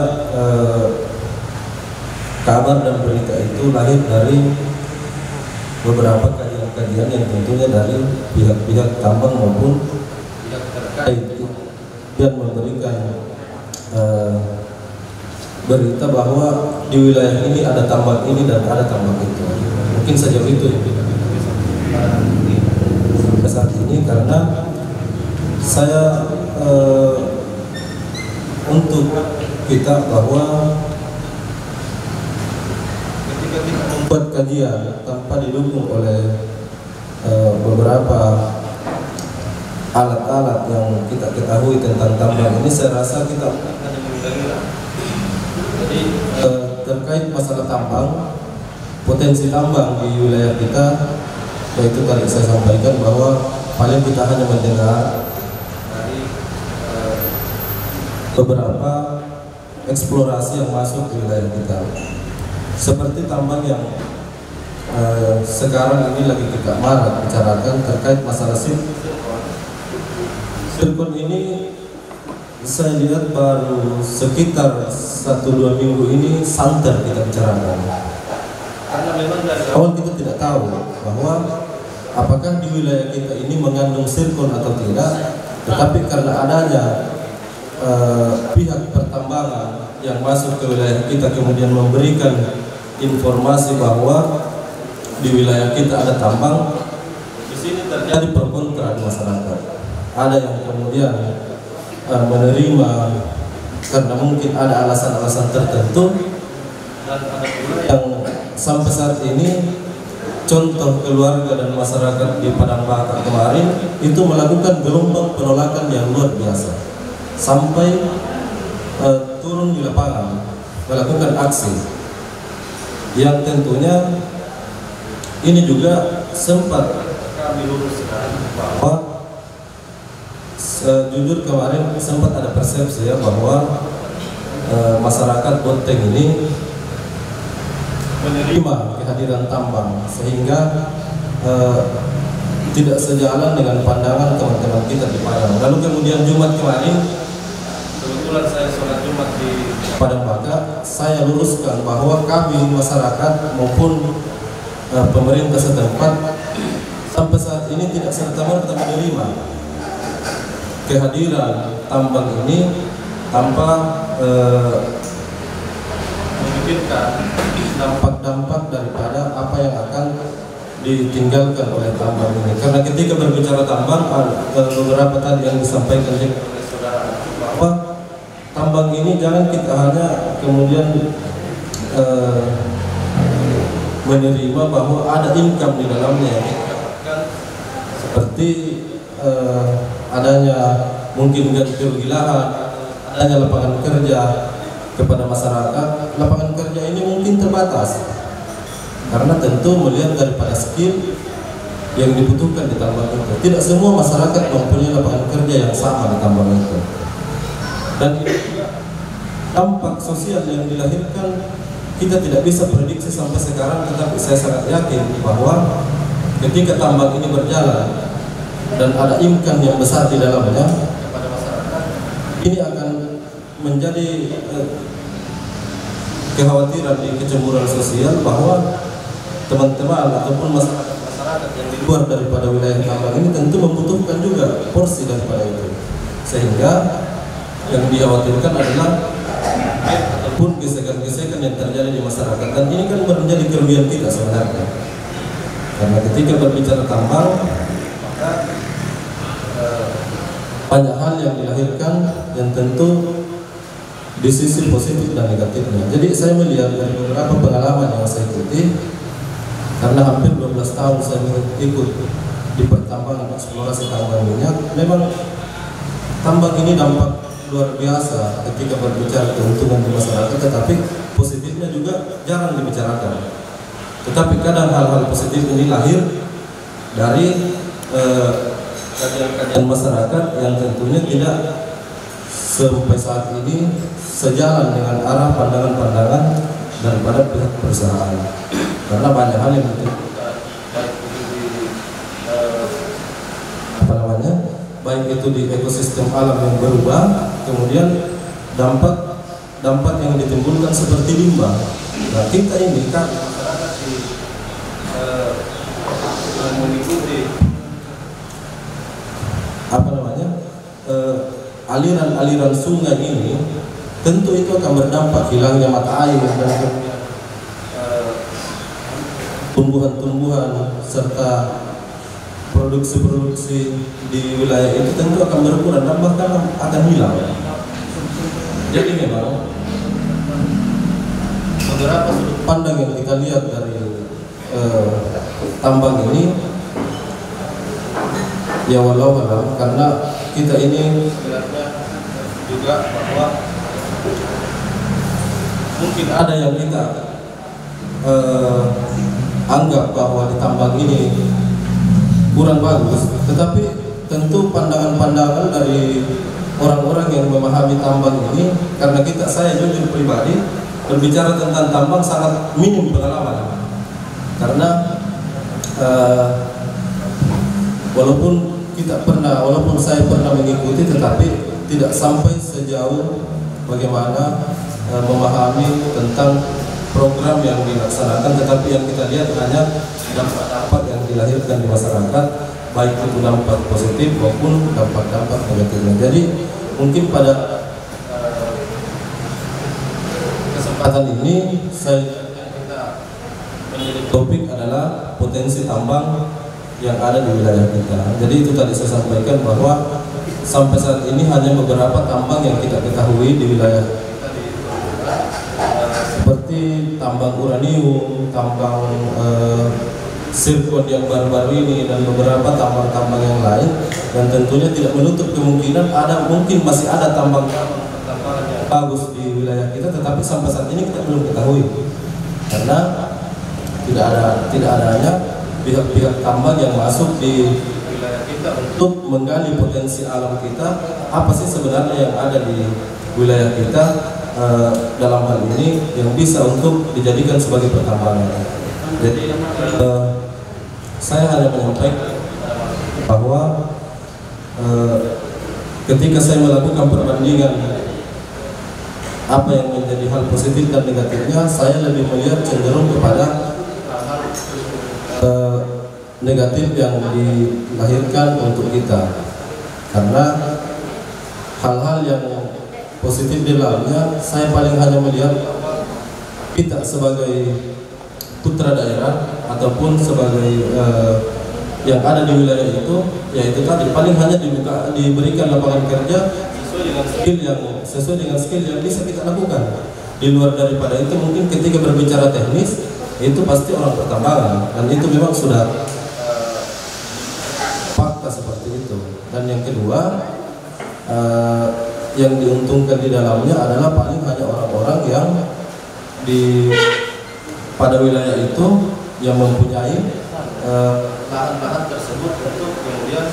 kabar dan berita itu lahir dari beberapa kajian-kajian yang tentunya dari pihak-pihak tambang maupun pihak terkait dan memberikan berita bahwa di wilayah ini ada tambang ini dan ada tambang itu. Mungkin saja itu yang kita saat ini, karena saya untuk kita bahwa ketika kita membuat kajian tanpa didukung oleh beberapa alat-alat yang kita ketahui tentang tambang ini, saya rasa kita hanya mengira-ngira. Jadi terkait masalah tambang, potensi tambang di wilayah kita, yaitu tadi saya sampaikan bahwa paling kita hanya mendengar dari beberapa eksplorasi yang masuk ke wilayah kita, seperti tambang yang sekarang ini lagi kita marak bicarakan terkait masalah sirkon ini. Saya lihat baru sekitar 1-2 minggu ini santer kita bicarakan, karena memang dari awal kita tidak tahu bahwa apakah di wilayah kita ini mengandung sirkon atau tidak, tetapi karena adanya pihak pertambangan yang masuk ke wilayah kita kemudian memberikan informasi bahwa di wilayah kita ada tambang, di sini terjadi pro kontra di masyarakat. Ada yang kemudian menerima karena mungkin ada alasan-alasan tertentu, dan ada pula yang sampai saat ini, contoh keluarga dan masyarakat di Padang Baka kemarin itu melakukan gelombang penolakan yang luar biasa, sampai turun di lapangan melakukan aksi, yang tentunya ini juga sempat kami luruskan bahwa jujur kemarin sempat ada persepsi ya bahwa masyarakat Bonteng ini menerima kehadiran tambang, sehingga tidak sejalan dengan pandangan teman-teman kita di Padang. Lalu kemudian Jumat kemarin, kebetulan saya sholat Jumat di Padang Baka, saya luruskan bahwa kami masyarakat maupun pemerintah setempat sampai saat ini tidak serta-merta menerima kehadiran tambang ini tanpa memikirkan dampak-dampak daripada apa yang akan ditinggalkan oleh tambang ini. Karena ketika berbicara tambang, beberapa tadi yang disampaikan oleh saudara bahwa tambang ini jangan kita hanya kemudian menerima bahwa ada income di dalamnya, seperti adanya mungkin ganti rugi lahan, adanya lapangan kerja kepada masyarakat. Lapangan kerja ini mungkin terbatas karena tentu melihat daripada skill yang dibutuhkan di tambang itu. Tidak semua masyarakat mempunyai lapangan kerja yang sama di tambang itu. Dan dampak sosial yang dilahirkan kita tidak bisa prediksi sampai sekarang, tetapi saya sangat yakin bahwa ketika tambang ini berjalan dan ada income yang besar di dalamnya kepada masyarakat, ini akan menjadi kekhawatiran di kecemburuan sosial bahwa teman-teman ataupun masyarakat yang di luar daripada wilayah tambang ini tentu membutuhkan juga porsi daripada itu, sehingga yang dikhawatirkan adalah ataupun gesekan-gesekan yang terjadi di masyarakat. Dan ini kan menjadi kerugian kita sebenarnya, karena ketika berbicara tambang maka banyak hal yang dilahirkan yang tentu di sisi positif dan negatifnya. Jadi saya melihat dari beberapa pengalaman yang saya ikuti, karena hampir 12 tahun saya ikut di pertambangan eksplorasi tambang minyak, memang tambang ini dampak luar biasa ketika berbicara keuntungan di masyarakat, tetapi positifnya juga jarang dibicarakan. Tetapi kadang hal-hal positif ini lahir dari kajian-kajian masyarakat yang tentunya tidak sampai saat ini sejalan dengan arah pandangan-pandangan daripada pihak perusahaan. Karena banyak hal yang baik itu di ekosistem alam yang berubah, kemudian dampak yang ditimbulkan seperti limbah. Nah, kita ini kan masyarakat mengikuti aliran-aliran sungai ini, tentu itu akan berdampak hilangnya mata air dan tumbuhan-tumbuhan serta produksi-produksi di wilayah itu tentu akan berkurang dan bahkan akan hilang. Jadi memang beberapa sudut pandang yang kita lihat dari tambang ini, ya walau karena kita ini sebenarnya juga bahwa mungkin ada yang kita anggap bahwa di tambang ini kurang bagus, tetapi tentu pandangan-pandangan dari orang-orang yang memahami tambang ini, karena saya jujur pribadi berbicara tentang tambang sangat minim pengalaman, karena walaupun saya pernah mengikuti, tetapi tidak sampai sejauh bagaimana memahami tentang program yang dilaksanakan. Tetapi yang kita lihat hanya dampak-dampak yang dilahirkan di masyarakat, baik itu dampak positif maupun dampak-dampak negatifnya. Jadi mungkin pada kesempatan ini kita menjadi topik adalah potensi tambang yang ada di wilayah kita. Jadi itu tadi saya sampaikan bahwa sampai saat ini hanya beberapa tambang yang kita ketahui di wilayah kita, seperti tambang uranium, tambang sirkon yang baru-baru ini, dan beberapa tambang-tambang yang lain. Dan tentunya tidak menutup kemungkinan masih ada tambang-tambang yang bagus di wilayah kita, tetapi sampai saat ini kita belum ketahui, karena tidak adanya pihak-pihak tambang yang masuk di wilayah kita untuk menggali potensi alam kita, apa sih sebenarnya yang ada di wilayah kita dalam hal ini yang bisa untuk dijadikan sebagai pertambangan. Jadi saya hanya menyampaikan bahwa ketika saya melakukan perbandingan apa yang menjadi hal positif dan negatifnya, saya lebih melihat cenderung kepada negatif yang dilahirkan untuk kita, karena hal-hal yang positif di dalamnya saya paling hanya melihat kita sebagai putra daerah ataupun sebagai yang ada di wilayah itu, yaitu tadi paling hanya diberikan lapangan kerja sesuai dengan skill yang bisa kita lakukan. Di luar daripada itu, mungkin ketika berbicara teknis itu pasti orang pertambangan, dan itu memang sudah fakta seperti itu. Dan yang kedua, yang diuntungkan di dalamnya adalah paling hanya orang-orang yang pada wilayah itu yang mempunyai lahan-lahan tersebut untuk kemudian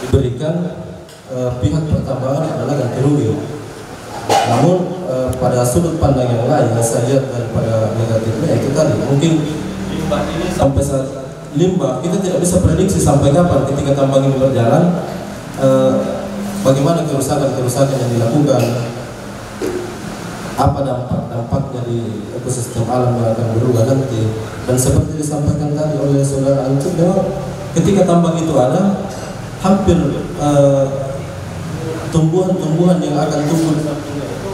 diberikan pihak pertambangan adalah ganti rugi. Namun pada sudut pandang yang lain yang saya lihat daripada negatifnya itu tadi, mungkin limbah ini sampai saat limbah kita tidak bisa prediksi sampai kapan ketika tambang ini berjalan, bagaimana kerusakan yang dilakukan, apa dampaknya di ekosistem alam yang akan berubah nanti. Dan seperti disampaikan tadi oleh saudara Ancut, memang ketika tambang itu ada, hampir tumbuhan-tumbuhan yang akan tumbuh di sampingnya itu,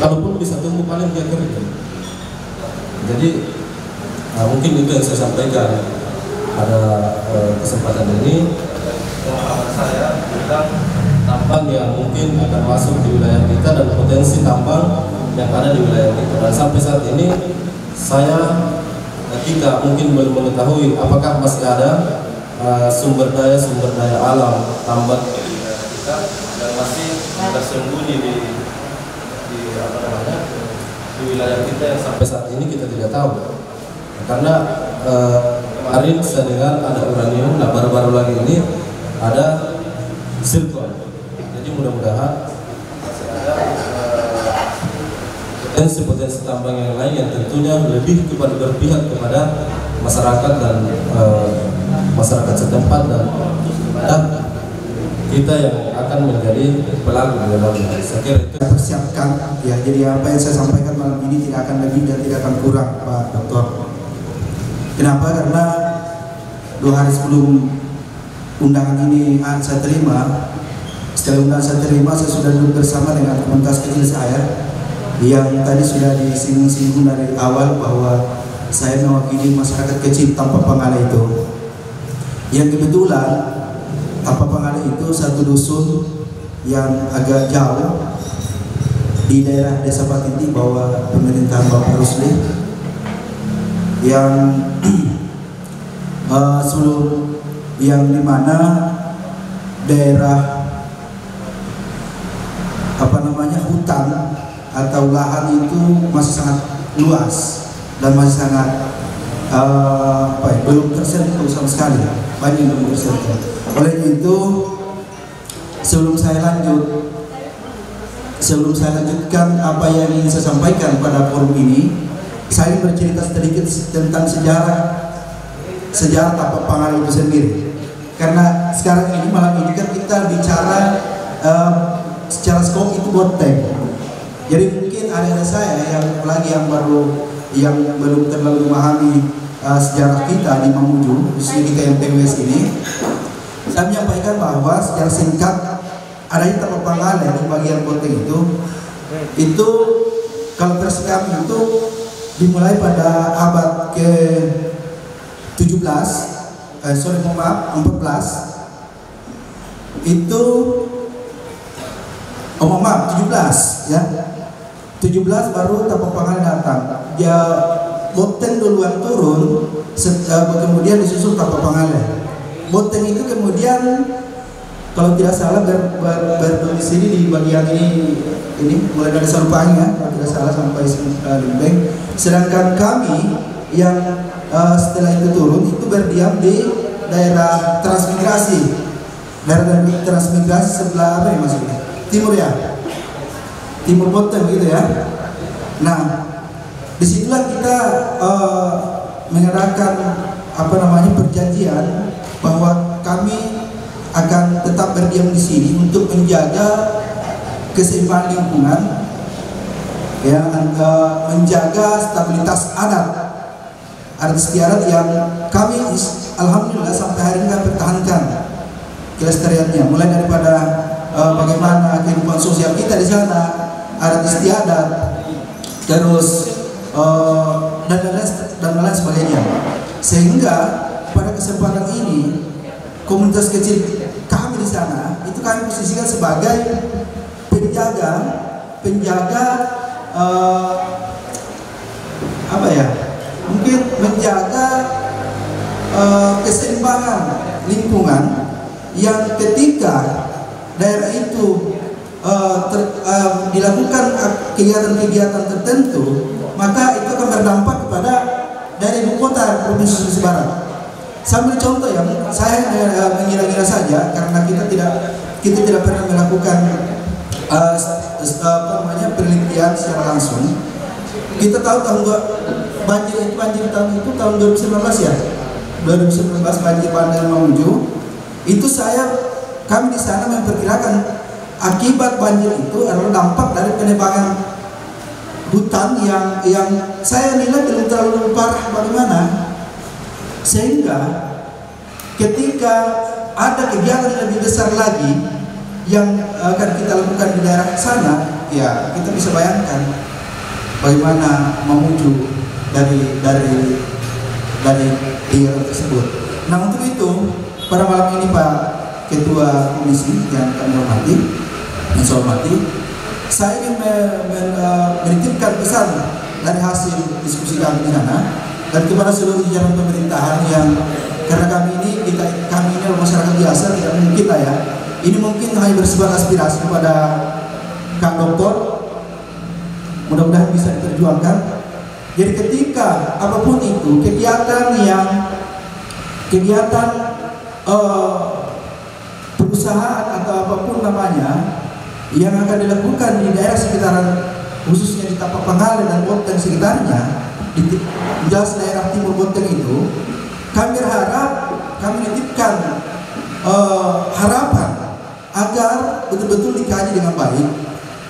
kalaupun bisa tumbuh paling dia kering. Jadi mungkin itu yang saya sampaikan pada kesempatan ini. Pengalaman saya tentang tambang yang mungkin akan masuk di wilayah kita dan potensi tambang yang ada di wilayah kita. Dan sampai saat ini kita mungkin belum mengetahui apakah masih ada sumber daya alam tambang di wilayah kita yang masih tersembunyi di wilayah kita yang sampai saat ini kita tidak tahu. Karena kemarin saya dengar ada uranium, nah baru-baru lagi ini ada zircon. Jadi mudah-mudahan ada potensi tambang yang lain yang tentunya lebih berpihak kepada masyarakat dan masyarakat setempat dan kepada kita yang akan menjadi pelaku di dalamnya. Saya kira itu persiapkan ya. Jadi apa yang saya sampaikan malam ini tidak akan lebih dan tidak akan kurang, Pak Doktor. Kenapa? Karena 2 hari sebelum undangan ini saya terima, setelah undangan saya terima, saya sudah duduk bersama dengan komunitas kecil saya yang tadi sudah disinggung dari awal bahwa saya mewakili masyarakat kecil Tampak Pangale itu, yang kebetulan Tampak Pangale itu satu dusun yang agak jauh di daerah Desa Patinti bawah pemerintahan Bapak Rusli, yang seluruh yang dimana daerah hutan atau lahan itu masih sangat luas dan masih sangat belum tersentuh sama sekali, banyak yang belum tersentuh. Oleh itu sebelum saya lanjutkan apa yang ingin saya sampaikan pada forum ini, saya ingin bercerita sedikit tentang sejarah Tampak Pangale itu sendiri. Karena sekarang ini malam ini kan kita bicara secara skop itu boteng. Jadi mungkin ada saya yang belum terlalu memahami sejarah kita di Mamuju, khususnya kita yang TWS ini. Saya menyampaikan bahwa secara singkat adanya Tampak Pangale di bagian boteng itu kalau versi kami itu dimulai pada abad ke-17, 14 itu 17 ya. 17 baru Tampak Pangale datang. Dia boteng duluan turun, kemudian disusul Tampak Pangale. Boteng itu kemudian kalau tidak salah berdomisili di bagian ini mulai dari Salupanya, kalau tidak salah sampai Limbeng. Sedangkan kami yang setelah itu turun itu berdiam di daerah transmigrasi, sebelah apa ya Mas? Timur ya, timur boteng gitu ya. Nah, disitulah kita mengadakan perjanjian bahwa kami akan tetap berdiam di sini untuk menjaga keseimbangan lingkungan, ya, menjaga stabilitas adat istiadat yang kami alhamdulillah sampai hari ini pertahankan kelestariannya, mulai daripada bagaimana kehidupan sosial kita di sana, adat istiadat, terus dan lain sebagainya. Sehingga pada kesempatan ini komunitas kecil kami di sana itu kami posisikan sebagai penjaga apa ya, mungkin menjaga keseimbangan lingkungan yang ketika daerah itu dilakukan kegiatan-kegiatan tertentu, maka itu akan berdampak kepada daerah ibu kota Provinsi Sulawesi Barat. Sambil contoh ya, saya mengira-ngira saja karena kita tidak pernah melakukan penelitian secara langsung. Kita tahu banjir tahun itu tahun 2019 ya, 2019 banjir bandang Mamuju. Itu kami di sana memperkirakan akibat banjir itu adalah dampak dari penebangan hutan yang saya nilai belum terlalu parah bagaimana, sehingga ketika ada kegiatan yang lebih besar lagi yang akan kita lakukan di daerah sana, ya kita bisa bayangkan bagaimana Mamuju dari kegiatan tersebut. Nah, untuk itu pada malam ini Pak Ketua Komisi yang kami hormati, saya ingin menitipkan pesan dari hasil diskusi kami di sana dan kepada seluruh jajaran pemerintahan yang, karena kami ini masyarakat biasa, tidak mungkin lah ya, ini mungkin hanya bersifat aspirasi kepada Kang Doktor, mudah-mudahan bisa diperjuangkan. Jadi ketika apapun itu kegiatan perusahaan atau apapun namanya yang akan dilakukan di daerah sekitaran, khususnya di Tapak Pangalan dan Bonteng sekitarnya, di jelas daerah timur Bonteng itu, kami menitipkan harapan agar betul-betul dikaji dengan baik,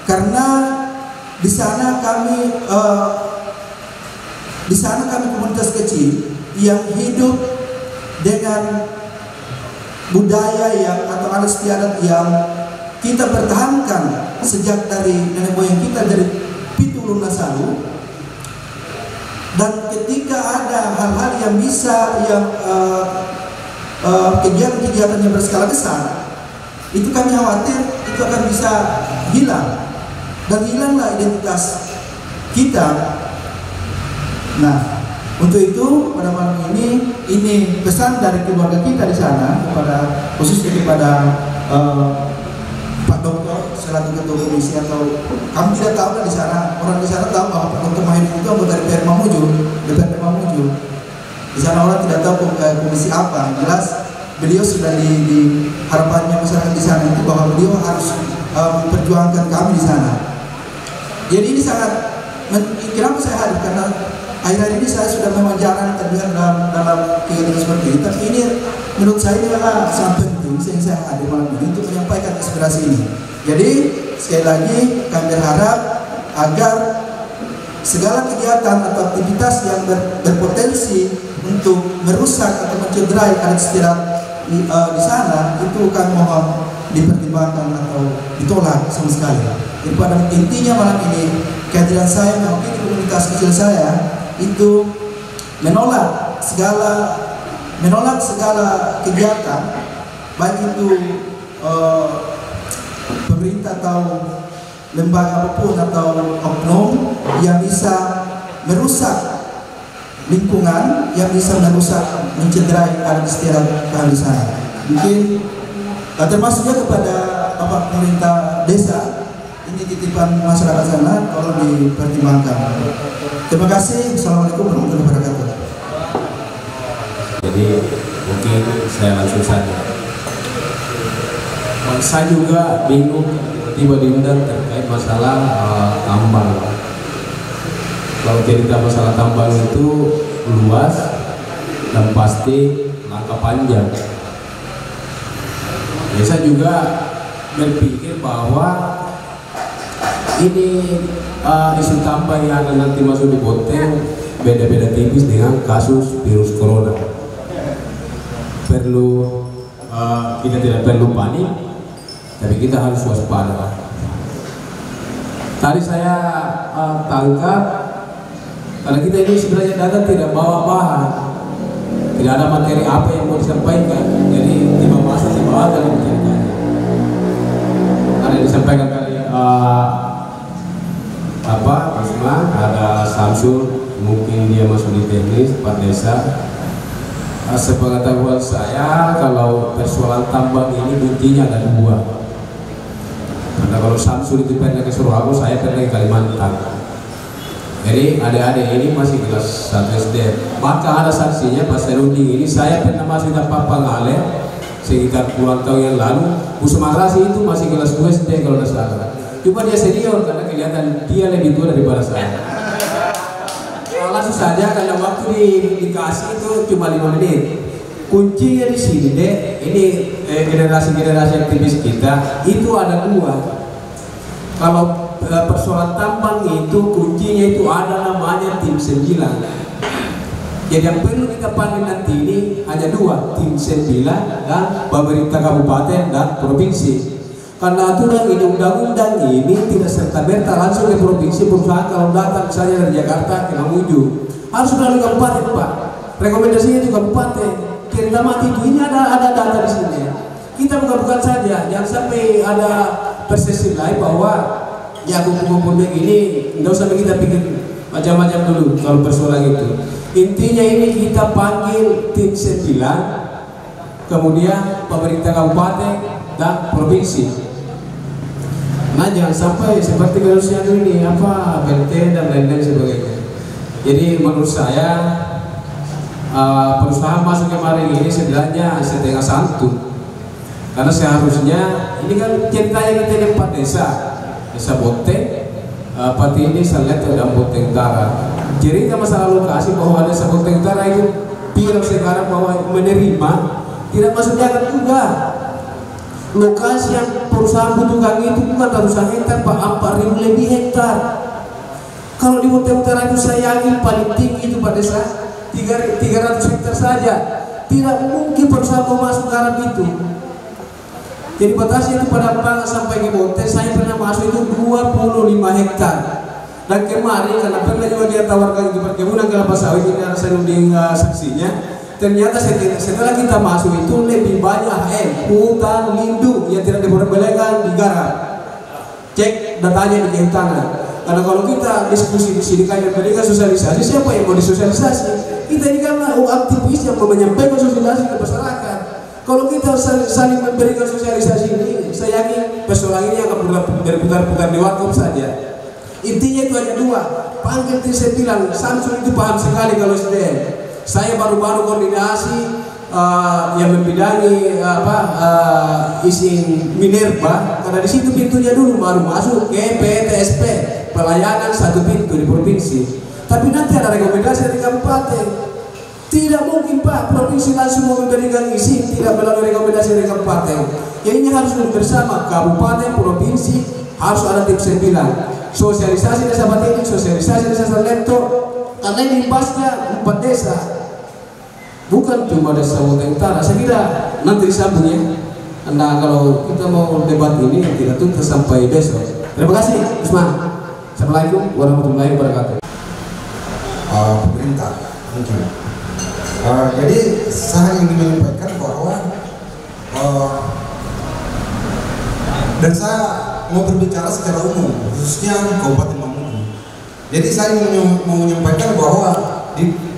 karena di sana kami komunitas kecil yang hidup dengan budaya atau adat istiadat yang kita pertahankan sejak dari nenek moyang kita, dari pitu lunas lalu. Dan ketika ada hal-hal yang kegiatan-kegiatan yang berskala besar, itu kami khawatir itu akan bisa hilang, dan hilanglah identitas kita. Nah, untuk itu pada malam ini pesan dari keluarga kita di sana khususnya kepada Pak Dokter selaku Ketua Komisi, atau kami tidak tahu di sana, orang di sana tahu bahwa Pak Dokter Mahir itu anggota DPR Mamuju. Di sana orang tidak tahu komisi apa. Jelas beliau sudah di harapannya masyarakat di sana itu bahwa beliau harus memperjuangkan kami di sana. Jadi ini sangat, kenapa saya hadir, karena akhir-akhir ini saya sudah memang jarang terlihat dalam kegiatan seperti ini, tapi ini menurut saya ini adalah sangat penting sehingga saya hadir malam ini untuk menyampaikan aspirasi ini. Jadi sekali lagi kami berharap agar segala kegiatan atau aktivitas yang berpotensi untuk merusak atau mencederai adat istiadat di sana itu kami mohon dipertimbangkan atau ditolak sama sekali. Jadi pada intinya malam ini kehadiran saya mewakili komunitas kecil saya itu menolak segala kegiatan, baik itu pemerintah atau lembaga apapun atau oknum yang bisa merusak lingkungan, yang bisa mencederai adat istiadat kami di sana. Mungkin termasuk juga kepada Bapak pemerintah desa, ini titipan masyarakat sana, tolong dipertimbangkan. Terima kasih. Assalamualaikum warahmatullahi wabarakatuh. Jadi mungkin saya langsung saja. Saya juga bingung tiba diundang terkait masalah tambang. Kalau cerita masalah tambang itu luas dan pasti langkah panjang. Ya, saya juga berpikir bahwa ini isu tambang yang akan nanti masuk di Bonteng beda-beda tipis dengan kasus virus corona. Kita tidak perlu panik, tapi kita harus waspada. Tadi saya tangkap, karena kita ini sebenarnya datang tidak bawa bahan, tidak ada materi apa yang mau disampaikan, jadi tiba masa tiba ada yang ceritanya. Ada yang disampaikan kali Risma, ada Samsul, mungkin dia masuk di teknis Pak Desa. Sepengetahuan saya, kalau persoalan tambang ini kuncinya ada dua. Karena kalau Samsul itu pernah ke Surahaku, saya pernah ke Kalimantan. Jadi adik-adik ini masih kelas 1 SD. Maka ada saksinya Pak Seruding ini, saya pernah masuk ke Papangale sekitar puluhan tahun yang lalu. Kusumarasi itu masih kelas 2 SD kalau tidak salah. Cuma dia senior karena kelihatan dia lebih tua daripada saya. Langsung saja karena waktu dikasih itu cuma 5 menit. Kuncinya di sini deh, ini generasi-generasi aktivis kita itu ada dua. Kalau persoalan tambang itu kuncinya itu ada namanya tim 9. Jadi yang perlu kita panggil nanti ini hanya dua, tim 9 dan pemerintah kabupaten dan provinsi. Karena aturan ini undang-undang ini tidak serta-merta langsung ke provinsi. Perusahaan kalau datang misalnya dari Jakarta ke Mamuju harus melalui kabupaten Pak. Rekomendasinya itu kabupaten. Kita mati itu ini ada data di sini. Kita bukan saja, jangan sampai ada persepsi lain bahwa ya kumpul-kumpul begini, nggak usah kita pikir macam-macam dulu kalau persoalan itu. Intinya ini kita panggil tim 9, kemudian pemerintah kabupaten dan provinsi. Nah jangan sampai seperti kasusnya ini BLT dan lain-lain sebagainya. Jadi menurut saya perusahaan masuk kemarin ini sebenarnya setengah santun. Karena seharusnya ini kan ceritanya kita di 4 desa, Desa Bonteng, Pati ini saya lihat ada Bonteng Utara. Cerita masalah lokasi bahwa Desa Bonteng Utara itu viral sekarang bahwa menerima tidak masuk jalan juga. Lokasi yang perusahaan butuhkan itu bukan ratusan hektar Pak, 4.000 lebih hektar. Kalau di Bonteng Utara itu saya yakin paling tinggi itu Pak Desa 300 hektar saja. Tidak mungkin perusahaan mau masuk ke arah itu. Jadi batasnya itu pada Pangga sampai ke Bonteng, saya pernah masuk itu 25 hektar. Dan kemarin karena pernah juga dia tawarkan di perkebunan kelapa sawit ini ada Seruding saksinya. Ternyata setelah kita masuk itu lebih banyak hutan lindung yang tidak diperbolehkan digarap. Cek datanya di kehutanan. Karena kalau kita diskusi di sini kayak memberikan sosialisasi, siapa yang mau disosialisasi? Kita ini kan aktivis yang mau menyampaikan sosialisasi ke masyarakat. Kalau kita saling memberikan sosialisasi ini, saya yakin persoalan ini akan berputar-putar di waktu saja. Intinya itu hanya dua. Panggil tim 9, Samsul itu paham sekali kalau SDM. Saya baru-baru koordinasi yang membidangi izin Minerba, karena di situ pintunya dulu baru masuk ke PTSP, pelayanan satu pintu di provinsi. Tapi nanti ada rekomendasi dari kabupaten. Tidak mungkin Pak, provinsi langsung memberikan izin tidak melalui rekomendasi dari kabupaten. Ya ini harus bersama kabupaten, provinsi, harus ada tim 9. Sosialisasi desa Batik, sosialisasi desa Salento, karena ini impasnya 4 desa. Bukan cuma Desa Bonteng Utara. Saya kira nanti disambung ya. Karena kalau kita mau debat ini tidak tuntas sampai besok. Terima kasih, Usman. Assalamualaikum warahmatullahi wabarakatuh. Pemerintah mungkin. Jadi saya ingin menyampaikan bahwa dan saya mau berbicara secara umum, khususnya Kabupaten Mamuju. Jadi saya mau menyampaikan bahwa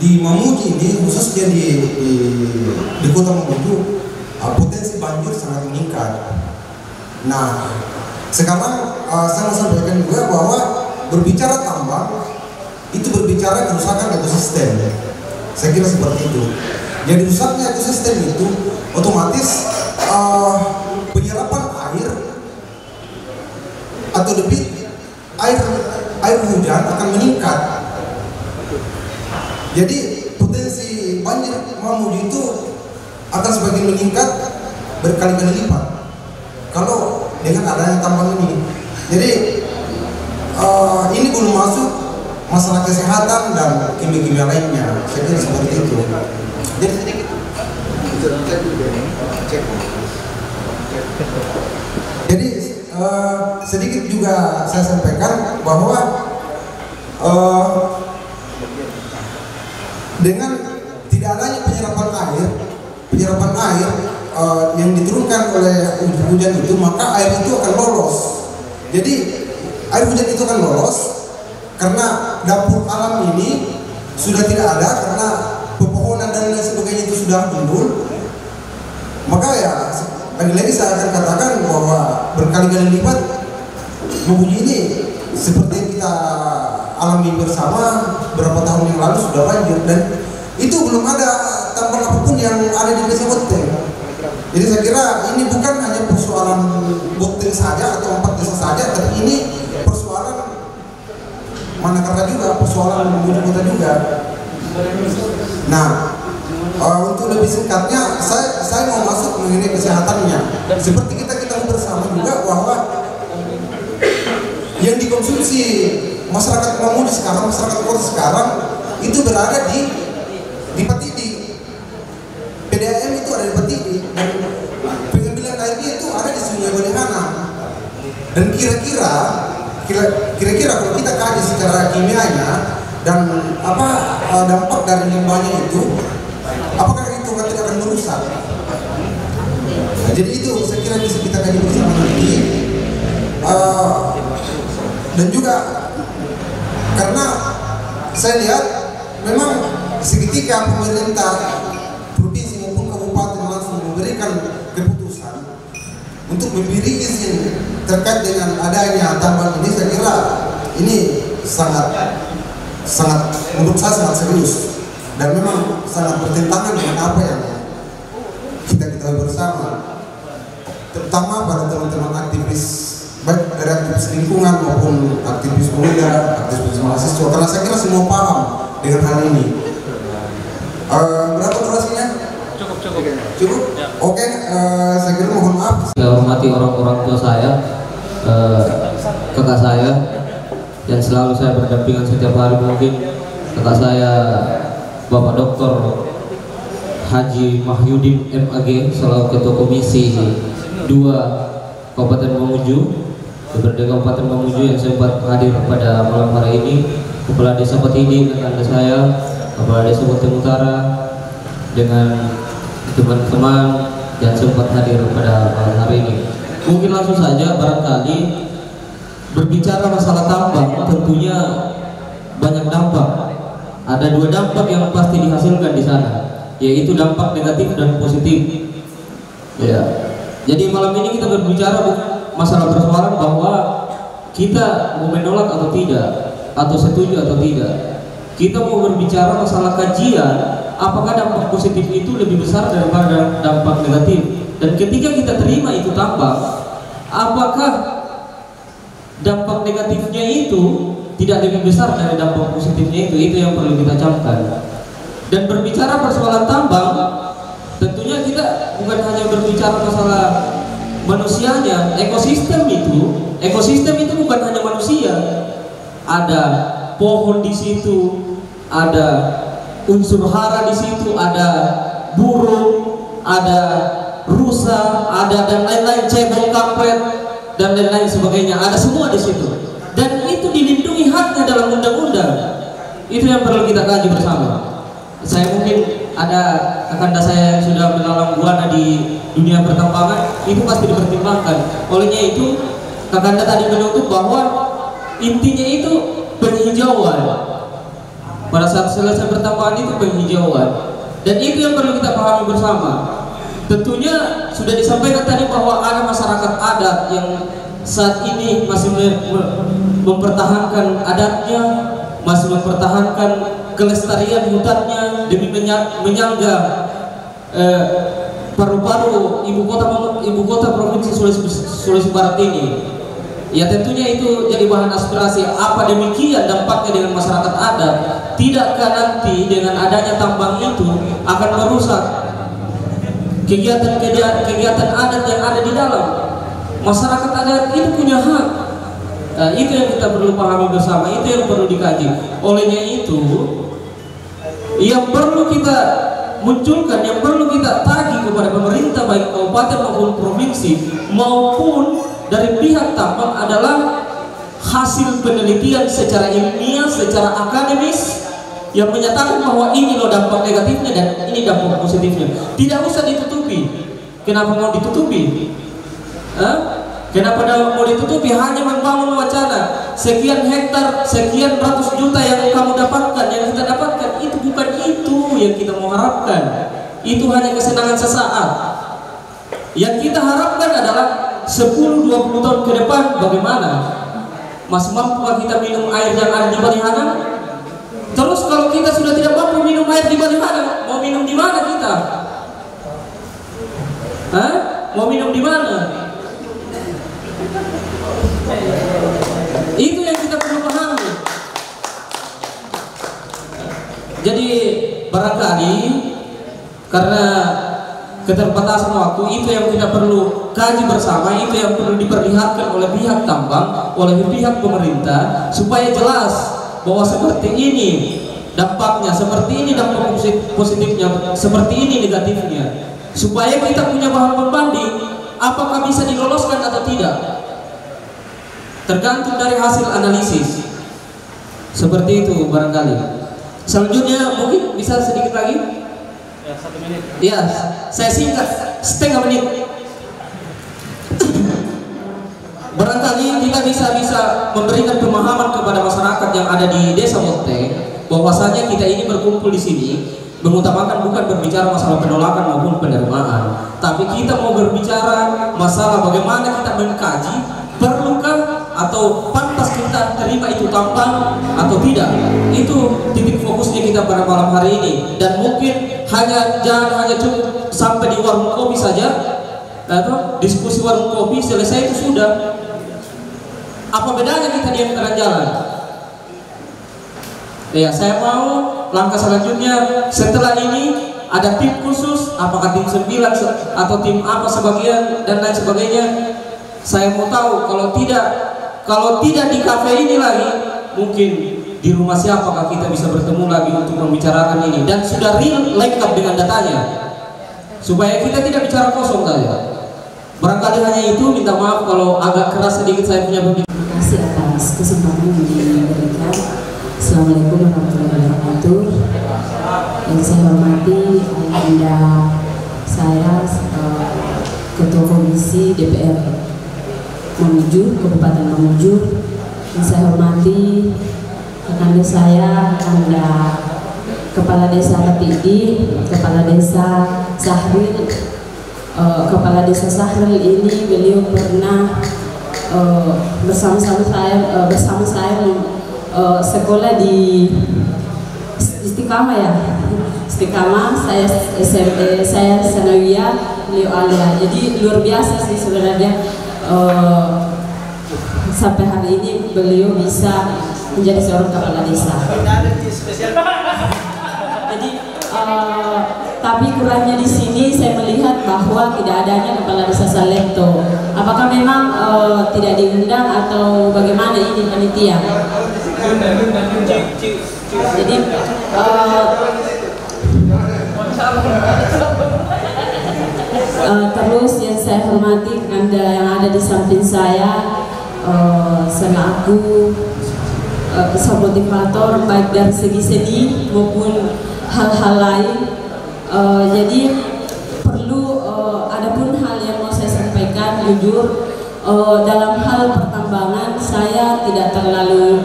di Mamuju ini, khususnya di Kota Mamuju, potensi banjir sangat meningkat. Nah, sekarang saya mau sampaikan juga bahwa berbicara tambang itu berbicara kerusakan ekosistem. Saya kira seperti itu. Jadi rusaknya ekosistem itu otomatis penyerapan air atau debit air hujan akan meningkat. Jadi potensi banjir Mamuju itu akan semakin meningkat berkali-kali lipat kalau dengan adanya tambang ini. Jadi ini belum masuk masalah kesehatan dan kimia-kimia lainnya. Saya kira seperti itu. Jadi sedikit juga saya sampaikan bahwa dengan tidak adanya penyerapan air yang diturunkan oleh hujan itu, maka air itu akan lolos. Jadi air hujan itu akan lolos karena dapur alam ini sudah tidak ada karena pepohonan dan lain sebagainya itu sudah gundul, maka ya lagi-lagi saya akan katakan bahwa berkali-kali lipat Mamuju ini seperti yang kita alami bersama berapa tahun yang lalu sudah banjir, dan itu belum ada tambang apapun yang ada di desa Bonteng. Jadi saya kira ini bukan hanya persoalan Bonteng saja atau 4 desa saja, tapi ini persoalan Manakerta juga, persoalan Mamuju Kota juga. Nah, untuk lebih singkatnya, saya mau masuk mengenai kesehatannya. Seperti kita bersama juga bahwa yang dikonsumsi masyarakat Mamuju sekarang, masyarakat kota sekarang itu berada di Patidi. PDAM itu ada di Patidi, dan pengambilan airnya itu ada di Sungai Balihana. Dan kira-kira kalau kita kaji secara kimianya dan dampak dari limbahnya itu, apakah itu tidak akan merusak? Nah, jadi itu saya kira bisa kita kaji bersama nanti. Dan juga karena saya lihat memang seketika pemerintah provinsi maupun kabupaten langsung memberikan keputusan untuk memberi izin terkait dengan adanya tambang ini, saya kira ini sangat menurut saya sangat serius dan memang sangat bertentangan dengan apa yang kita ketahui bersama, terutama pada teman-teman aktivis, baik dari aktivis lingkungan maupun aktivis muda, aktivis mahasiswa, karena saya kira semua paham dengan hal ini. Berapa durasinya? Cukup? Ya. Oke, saya kira mohon maaf. Saya hormati orang-orang tua saya, kakak saya, yang selalu saya berdampingan setiap hari. Mungkin kakak saya Bapak Dr. Haji Mahyudin MAG, selalu Ketua Komisi 2 Kabupaten Mamuju, DPRD Kabupaten Mamuju yang sempat hadir pada malam hari ini, Kepala Desa Patidi dengan anda saya, Kepala Desa Bonteng Utara, dengan teman-teman yang sempat hadir pada malam hari ini. Mungkin langsung saja, barangkali berbicara masalah tambang tentunya banyak dampak. Ada 2 dampak yang pasti dihasilkan di sana, yaitu dampak negatif dan positif. Ya. Jadi malam ini kita berbicara masalah persoalan bahwa kita mau menolak atau tidak, atau setuju atau tidak. Kita mau berbicara masalah kajian, apakah dampak positif itu lebih besar daripada dampak negatif. Dan ketika kita terima itu tambang, apakah dampak negatifnya itu tidak lebih besar dari dampak positifnya itu yang perlu kita camkan. Dan berbicara persoalan tambang, tentunya kita bukan hanya berbicara masalah manusianya, ekosistem itu bukan hanya manusia. Ada pohon di situ, ada unsur hara di situ, ada burung, ada rusa, ada dan lain-lain, cebong, kampret dan lain-lain sebagainya. Ada semua di situ. Dan itu dilindungi haknya dalam undang-undang. Itu yang perlu kita kaji bersama. Saya mungkin ada kakanda saya yang sudah melalang buana di dunia pertambangan, itu pasti dipertimbangkan. Olehnya itu kakanda tadi menuntut bahwa intinya itu penghijauan. Pada saat selesai pertambangan itu penghijauan, dan itu yang perlu kita pahami bersama. Tentunya sudah disampaikan tadi bahwa ada masyarakat adat yang saat ini masih mempertahankan adatnya, masih mempertahankan kelestarian hutannya demi menyangga paru-paru ibu kota provinsi Sulawesi Barat ini. Ya tentunya itu jadi bahan aspirasi. Apa demikian dampaknya dengan masyarakat adat? Tidakkah nanti dengan adanya tambang itu akan merusak kegiatan adat yang ada di dalam? Masyarakat adat itu punya hak. Itu yang kita perlu pahami bersama, itu yang perlu dikaji. Olehnya itu yang perlu kita munculkan, yang perlu kita tagih kepada pemerintah baik kabupaten maupun provinsi maupun dari pihak tambang adalah hasil penelitian secara ilmiah, secara akademis yang menyatakan bahwa ini loh dampak negatifnya dan ini dampak positifnya. Tidak usah ditutupi. Kenapa mau ditutupi? Kenapa mau ditutupi? Hanya membangun wacana sekian hektar, sekian ratus juta yang kamu dapatkan, yang kita dapatkan. Itu bukan itu yang kita mau harapkan. Itu hanya kesenangan sesaat. Yang kita harapkan adalah 10-20 tahun ke depan bagaimana? Masih mampukah kita minum air yang ada di Balihana? Terus kalau kita sudah tidak mampu minum air di Balihana, mau minum di mana kita? Hah? Mau minum di mana? Itu yang kita perlu pahami. Jadi barangkali karena keterbatasan waktu, itu yang kita perlu kaji bersama, itu yang perlu diperlihatkan oleh pihak tambang, oleh pihak pemerintah, supaya jelas bahwa seperti ini dampaknya, seperti ini dampak positifnya, seperti ini negatifnya, supaya kita punya bahan pembanding apakah bisa diloloskan atau tidak, tergantung dari hasil analisis. Seperti itu barangkali. Selanjutnya mungkin bisa sedikit lagi. Ya, 1 menit. Ya, saya singkat, setengah menit. Barangkali kita bisa memberikan pemahaman kepada masyarakat yang ada di Desa Monteng, bahwasanya kita ini berkumpul di sini mengutamakan bukan berbicara masalah penolakan maupun penerimaan, tapi kita mau berbicara masalah bagaimana kita mengkaji perlukah atau pantas kita terima itu tambang atau tidak. Itu titik fokusnya kita pada malam hari ini. Dan mungkin jangan hanya cukup sampai di warung kopi saja, atau diskusi warung kopi selesai itu sudah. Apa bedanya kita diam tengah jalan? Ya, saya mau langkah selanjutnya setelah ini ada tim khusus, apakah tim 9 atau tim apa sebagian dan lain sebagainya. Saya mau tahu, kalau tidak di kafe ini lagi, mungkin di rumah siapakah kita bisa bertemu lagi untuk membicarakan ini, dan sudah real lengkap dengan datanya, supaya kita tidak bicara kosong saja. Barangkali hanya itu. Minta maaf kalau agak keras sedikit saya punya pembicaraan. Terima kasih atas kesempatan yang diberikan. Assalamualaikum warahmatullahi wabarakatuh. Yang saya hormati ayahanda saya, Ketua Komisi DPR Mamuju, Kabupaten Mamuju. Yang saya hormati rekan saya, Anda Kepala Desa Ketidi, Kepala Desa Sahril. Kepala Desa Sahril ini beliau pernah bersama saya sekolah di Istiqamah ya. Istiqamah, saya SMP, saya Sanawiyah, beliau Alia. Jadi luar biasa sih sebenarnya. Sampai hari ini beliau bisa menjadi seorang kepala desa. Jadi tapi kurangnya di sini saya melihat bahwa tidak adanya kepala desa Salento. Apakah memang tidak diundang atau bagaimana ini panitia? Jadi terus yang saya hormati Anda yang ada di samping saya, selaku motivator baik dari segi seni maupun hal-hal lain. Jadi perlu adapun hal yang mau saya sampaikan jujur, dalam hal pertambangan saya tidak terlalu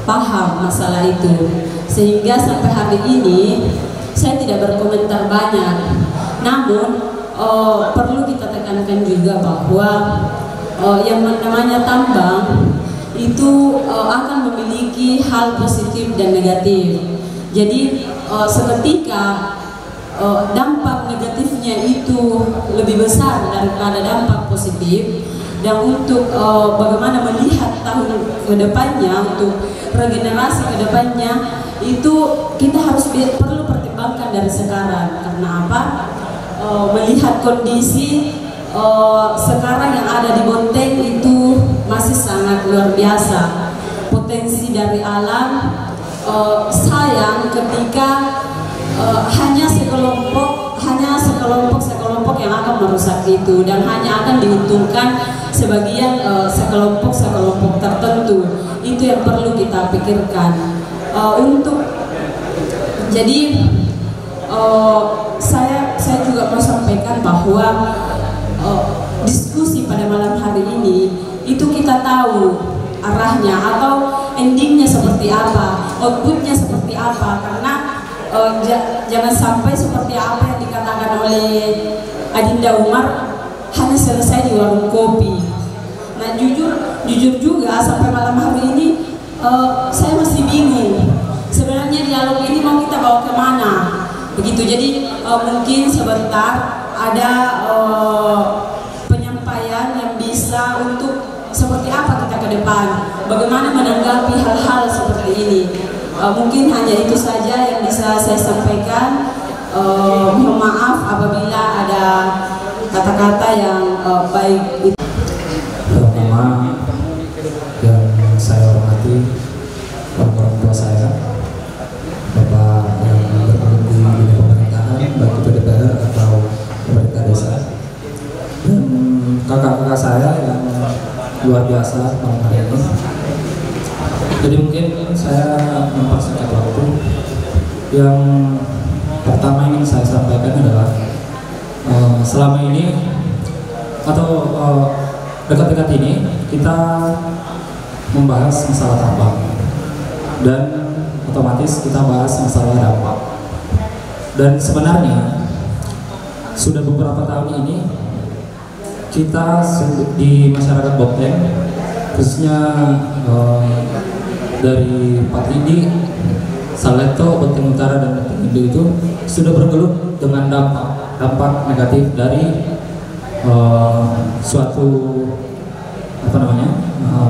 paham masalah itu, sehingga sampai hari ini saya tidak berkomentar banyak. Namun perlu kita tekankan juga bahwa yang namanya tambang itu akan memiliki hal positif dan negatif. Jadi seketika dampak negatifnya itu lebih besar daripada dampak positif, dan untuk bagaimana melihat tahun kedepannya, untuk regenerasi kedepannya itu kita harus perlu pertimbangkan dari sekarang. Karena apa? Melihat kondisi sekarang yang ada di Bonteng itu masih sangat luar biasa, potensi dari alam. Sayang ketika hanya sekelompok yang akan merusak itu, dan hanya akan diuntungkan sebagian sekelompok tertentu. Itu yang perlu kita pikirkan. Jadi saya juga mau sampaikan bahwa diskusi pada malam hari ini itu kita tahu arahnya atau endingnya seperti apa, outputnya seperti apa, karena jangan sampai seperti apa yang dikatakan oleh Adinda Umar hanya selesai di warung kopi. Nah jujur juga sampai malam hari ini saya masih bingung sebenarnya dialog ini mau kita bawa kemana begitu. Jadi mungkin sebentar ada penyampaian yang bisa untuk seperti apa kita ke depan, bagaimana menanggapi hal-hal seperti ini. Mungkin hanya itu saja yang bisa saya sampaikan. Mohon maaf apabila ada kata-kata yang baik. Pertama yang saya hormati orang tua saya, Bapak yang bergabung di dunia pemerintahan, baik itu DPR atau pemerintah desa, dan kakak-kakak saya yang luar biasa malam hari ini. Jadi mungkin saya mempersingkat waktu. Yang pertama ingin saya sampaikan adalah selama ini atau dekat-dekat ini kita membahas masalah tambang dan otomatis kita bahas masalah dampak. Dan sebenarnya sudah beberapa tahun ini kita di masyarakat Bopteng, khususnya dari Patlidi, Saleto, Bopteng Utara dan Bopteng Indo itu sudah bergelut dengan dampak negatif dari suatu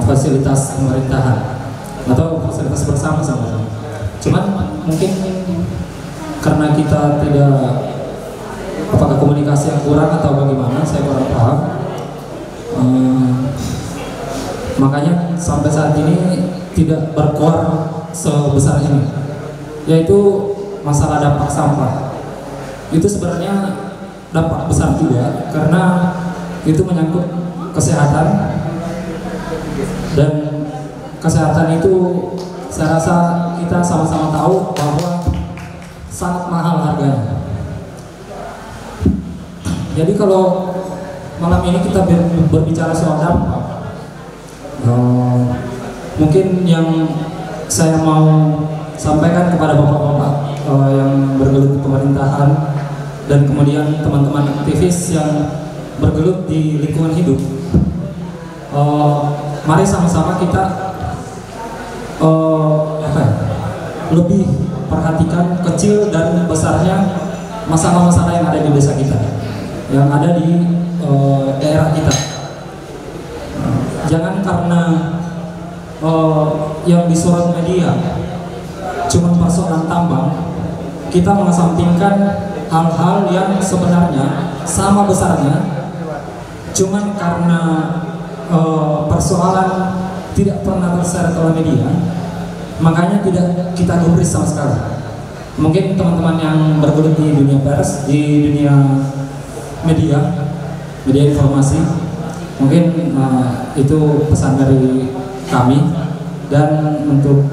fasilitas pemerintahan atau fasilitas bersama. Cuman mungkin karena kita tidak, apakah komunikasi yang kurang atau bagaimana, saya kurang paham. Makanya sampai saat ini tidak berkoar sebesar ini, yaitu masalah dampak sampah. Itu sebenarnya dampak besar juga karena itu menyangkut kesehatan, dan kesehatan itu saya rasa kita sama-sama tahu bahwa sangat mahal harganya. Jadi kalau malam ini kita berbicara soal dampak, mungkin yang saya mau sampaikan kepada bapak-bapak yang bergelut di pemerintahan dan kemudian teman-teman aktivis yang bergelut di lingkungan hidup, mari sama-sama kita lebih perhatikan kecil dan besarnya masalah-masalah yang ada di desa kita, yang ada di daerah kita. Jangan karena yang disorot media cuma persoalan tambang, kita mengesampingkan hal-hal yang sebenarnya sama besarnya, cuman karena persoalan tidak pernah terseret oleh media, makanya tidak kita gubris sama sekali. Mungkin teman-teman yang bergelut di dunia pers, di dunia media informasi, mungkin itu pesan dari kami. Dan untuk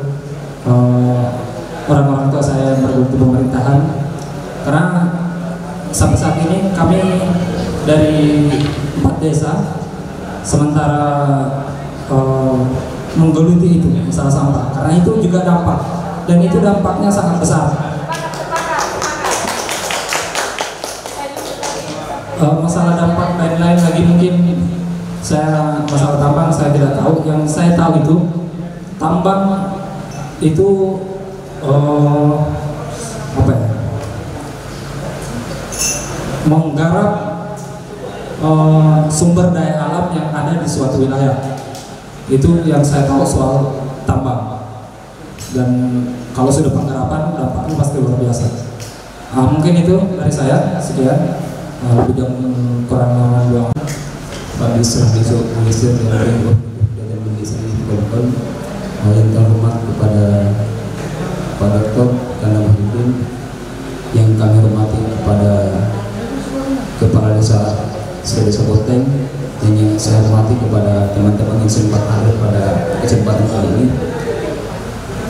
orang-orang tua saya yang bergelut di pemerintahan, karena sampai saat ini kami dari 4 desa sementara menggeluti itu masalah sampah, karena itu juga dampak, dan itu dampaknya sangat besar. Masalah dampak lain-lain lagi mungkin masalah tambang saya tidak tahu. Yang saya tahu itu tambang itu menggarap sumber daya alam yang ada di suatu wilayah. Itu yang saya tahu soal tambang. Dan kalau sudah penggarapan, dampaknya pasti luar biasa. Mungkin itu dari saya, sekian. Bidang kurang doang. Pak Bisur dari Desa Bogor, yang terhormat kepada Pak Dr. Kanda Muhyiddin, yang kami hormati kepada Kepala Desa Desa Bopteng, dan yang saya hormati kepada teman-teman yang sempat hadir pada kesempatan kali ini.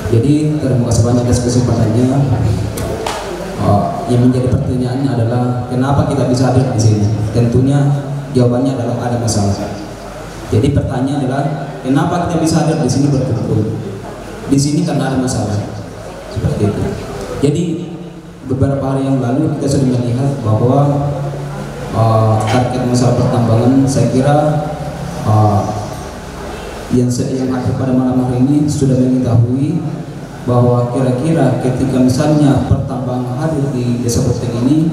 Jadi terima kasih banyak atas kesempatannya. Yang menjadi pertanyaannya adalah kenapa kita bisa hadir di sini. Tentunya Jawabannya adalah ada masalah. Jadi pertanyaan adalah kenapa kita bisa hadir di sini berkumpul? Di sini karena ada masalah. Seperti itu. Jadi beberapa hari yang lalu kita sudah melihat bahwa terkait masalah pertambangan, saya kira yang hadir pada malam hari ini sudah mengetahui bahwa kira-kira ketika misalnya pertambangan hadir di Desa Boteng ini,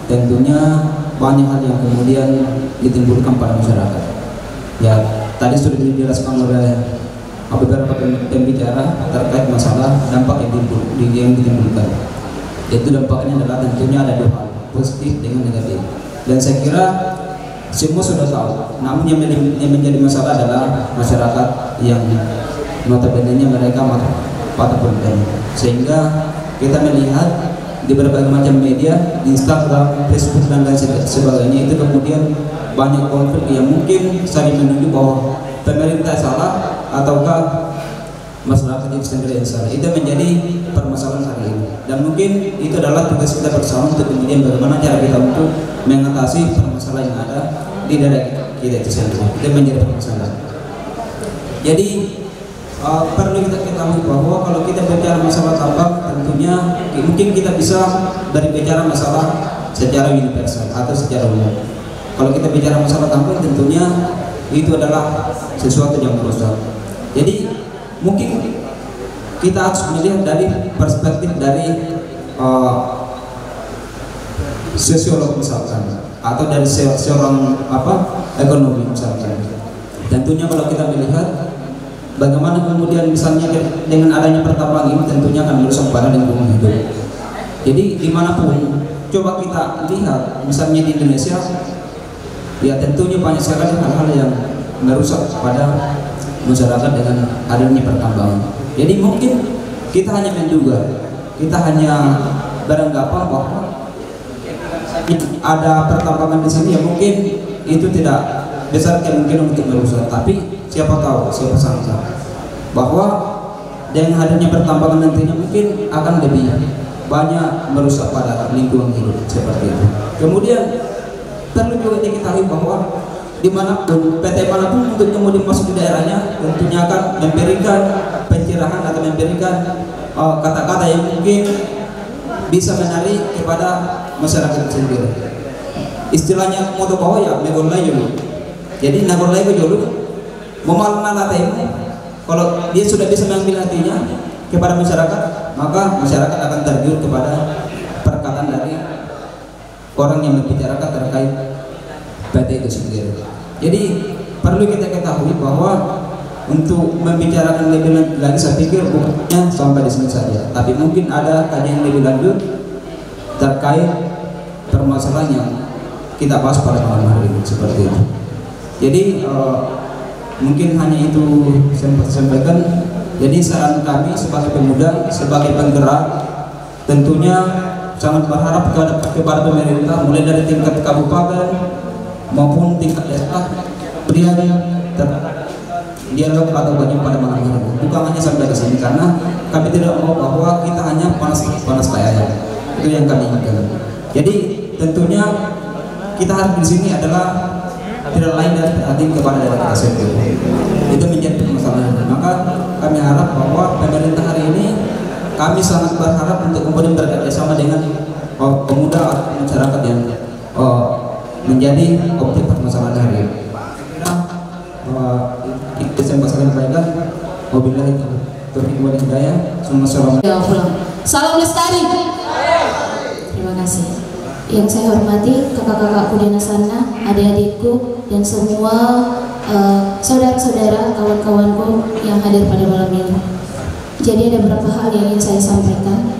tentunya banyak hal yang kemudian ditimbulkan pada masyarakat. Ya, tadi sudah dijelaskan oleh beberapa pembicara terkait masalah dampak yang ditimbulkan. Itu dampaknya adalah tentunya ada dua hal, positif dengan negatif. Dan saya kira semua sudah tahu. Namun yang menjadi masalah adalah masyarakat yang notabene mereka patah pembeli. Sehingga kita melihat di berbagai macam media, Instagram, Facebook dan lain sebagainya itu kemudian banyak konflik yang mungkin saling menuju bahwa pemerintah salah ataukah masyarakat itu sendiri yang salah. Itu menjadi permasalahan hari ini. Dan mungkin itu adalah tugas kita bersama untuk kemudian bagaimana cara kita untuk mengatasi permasalahan yang ada di daerah kita itu sendiri. Itu menjadi permasalahan. Jadi perlu kita ketahui bahwa kalau kita bicara masalah tambang, tentunya mungkin kita bisa berbicara masalah secara universal atau secara umum. Kalau kita bicara masalah tambang, tentunya itu adalah sesuatu yang merusak. Jadi mungkin kita harus melihat dari perspektif dari sosiolog misalkan, atau dari seorang ekonomi misalkan. Tentunya kalau kita melihat bagaimana kemudian misalnya dengan adanya pertambangan ini tentunya akan merusak pada lingkungan hidup. Jadi dimanapun coba kita lihat, misalnya di Indonesia, ya tentunya banyak sekali hal-hal yang merusak pada masyarakat dengan adanya pertambangan. Jadi mungkin kita hanya menduga, kita hanya beranggapan bahwa ada pertambangan di sini yang mungkin itu tidak besar kemungkinan untuk merusak. Tapi siapa tahu, siapa sangka bahwa dengan adanya pertambangan nantinya mungkin akan lebih banyak merusak pada lingkungan hidup seperti itu. Kemudian perlu juga diketahui bahwa dimanapun PT manapun untuk kemudian masuk di daerahnya tentunya akan memberikan pencerahan atau memberikan kata-kata yang mungkin bisa menarik kepada masyarakat sendiri. Istilahnya mau bawa ya megolai dulu. Jadi nagolai dulu memalna latemu. Kalau dia sudah bisa mengambil hatinya kepada masyarakat, maka masyarakat akan tergiur kepada perkataan dari orang yang membicarakan terkait PT itu sendiri. Jadi perlu kita ketahui bahwa untuk membicarakan lebih lagi, saya pikir bukannya sampai di sini saja, tapi mungkin ada kajian lebih lanjut terkait permasalahan yang kita bahas pada malam hari ini seperti itu. Jadi mungkin hanya itu saya sampaikan. Jadi saran kami sebagai pemuda, sebagai penggerak, tentunya sangat berharap kepada pemerintah mulai dari tingkat kabupaten maupun tingkat desa berikan dialog atau banyak pada malam hari ini. Bukan hanya sampai di sini, karena kami tidak mau bahwa kita hanya panas kayaknya. Itu yang kami inginkan. Jadi tentunya kita harus di sini adalah tidak lain dari perhatian kepada daerah kita sendiri. Itu menjadi permasalahan. Maka kami harap bahwa pemerintah hari ini, kami sangat berharap untuk kemudian bekerjasama dengan pemuda atau masyarakat yang menjadi objek permasalahan hari ini. Itu saya sampaikan. Wabillahi taufiq wal hidayah. Salam lestari. Terima kasih. Yang saya hormati kakak-kakakku di sana, adik-adikku, dan semua saudara-saudara, kawan-kawanku yang hadir pada malam ini. Jadi ada beberapa hal yang ingin saya sampaikan.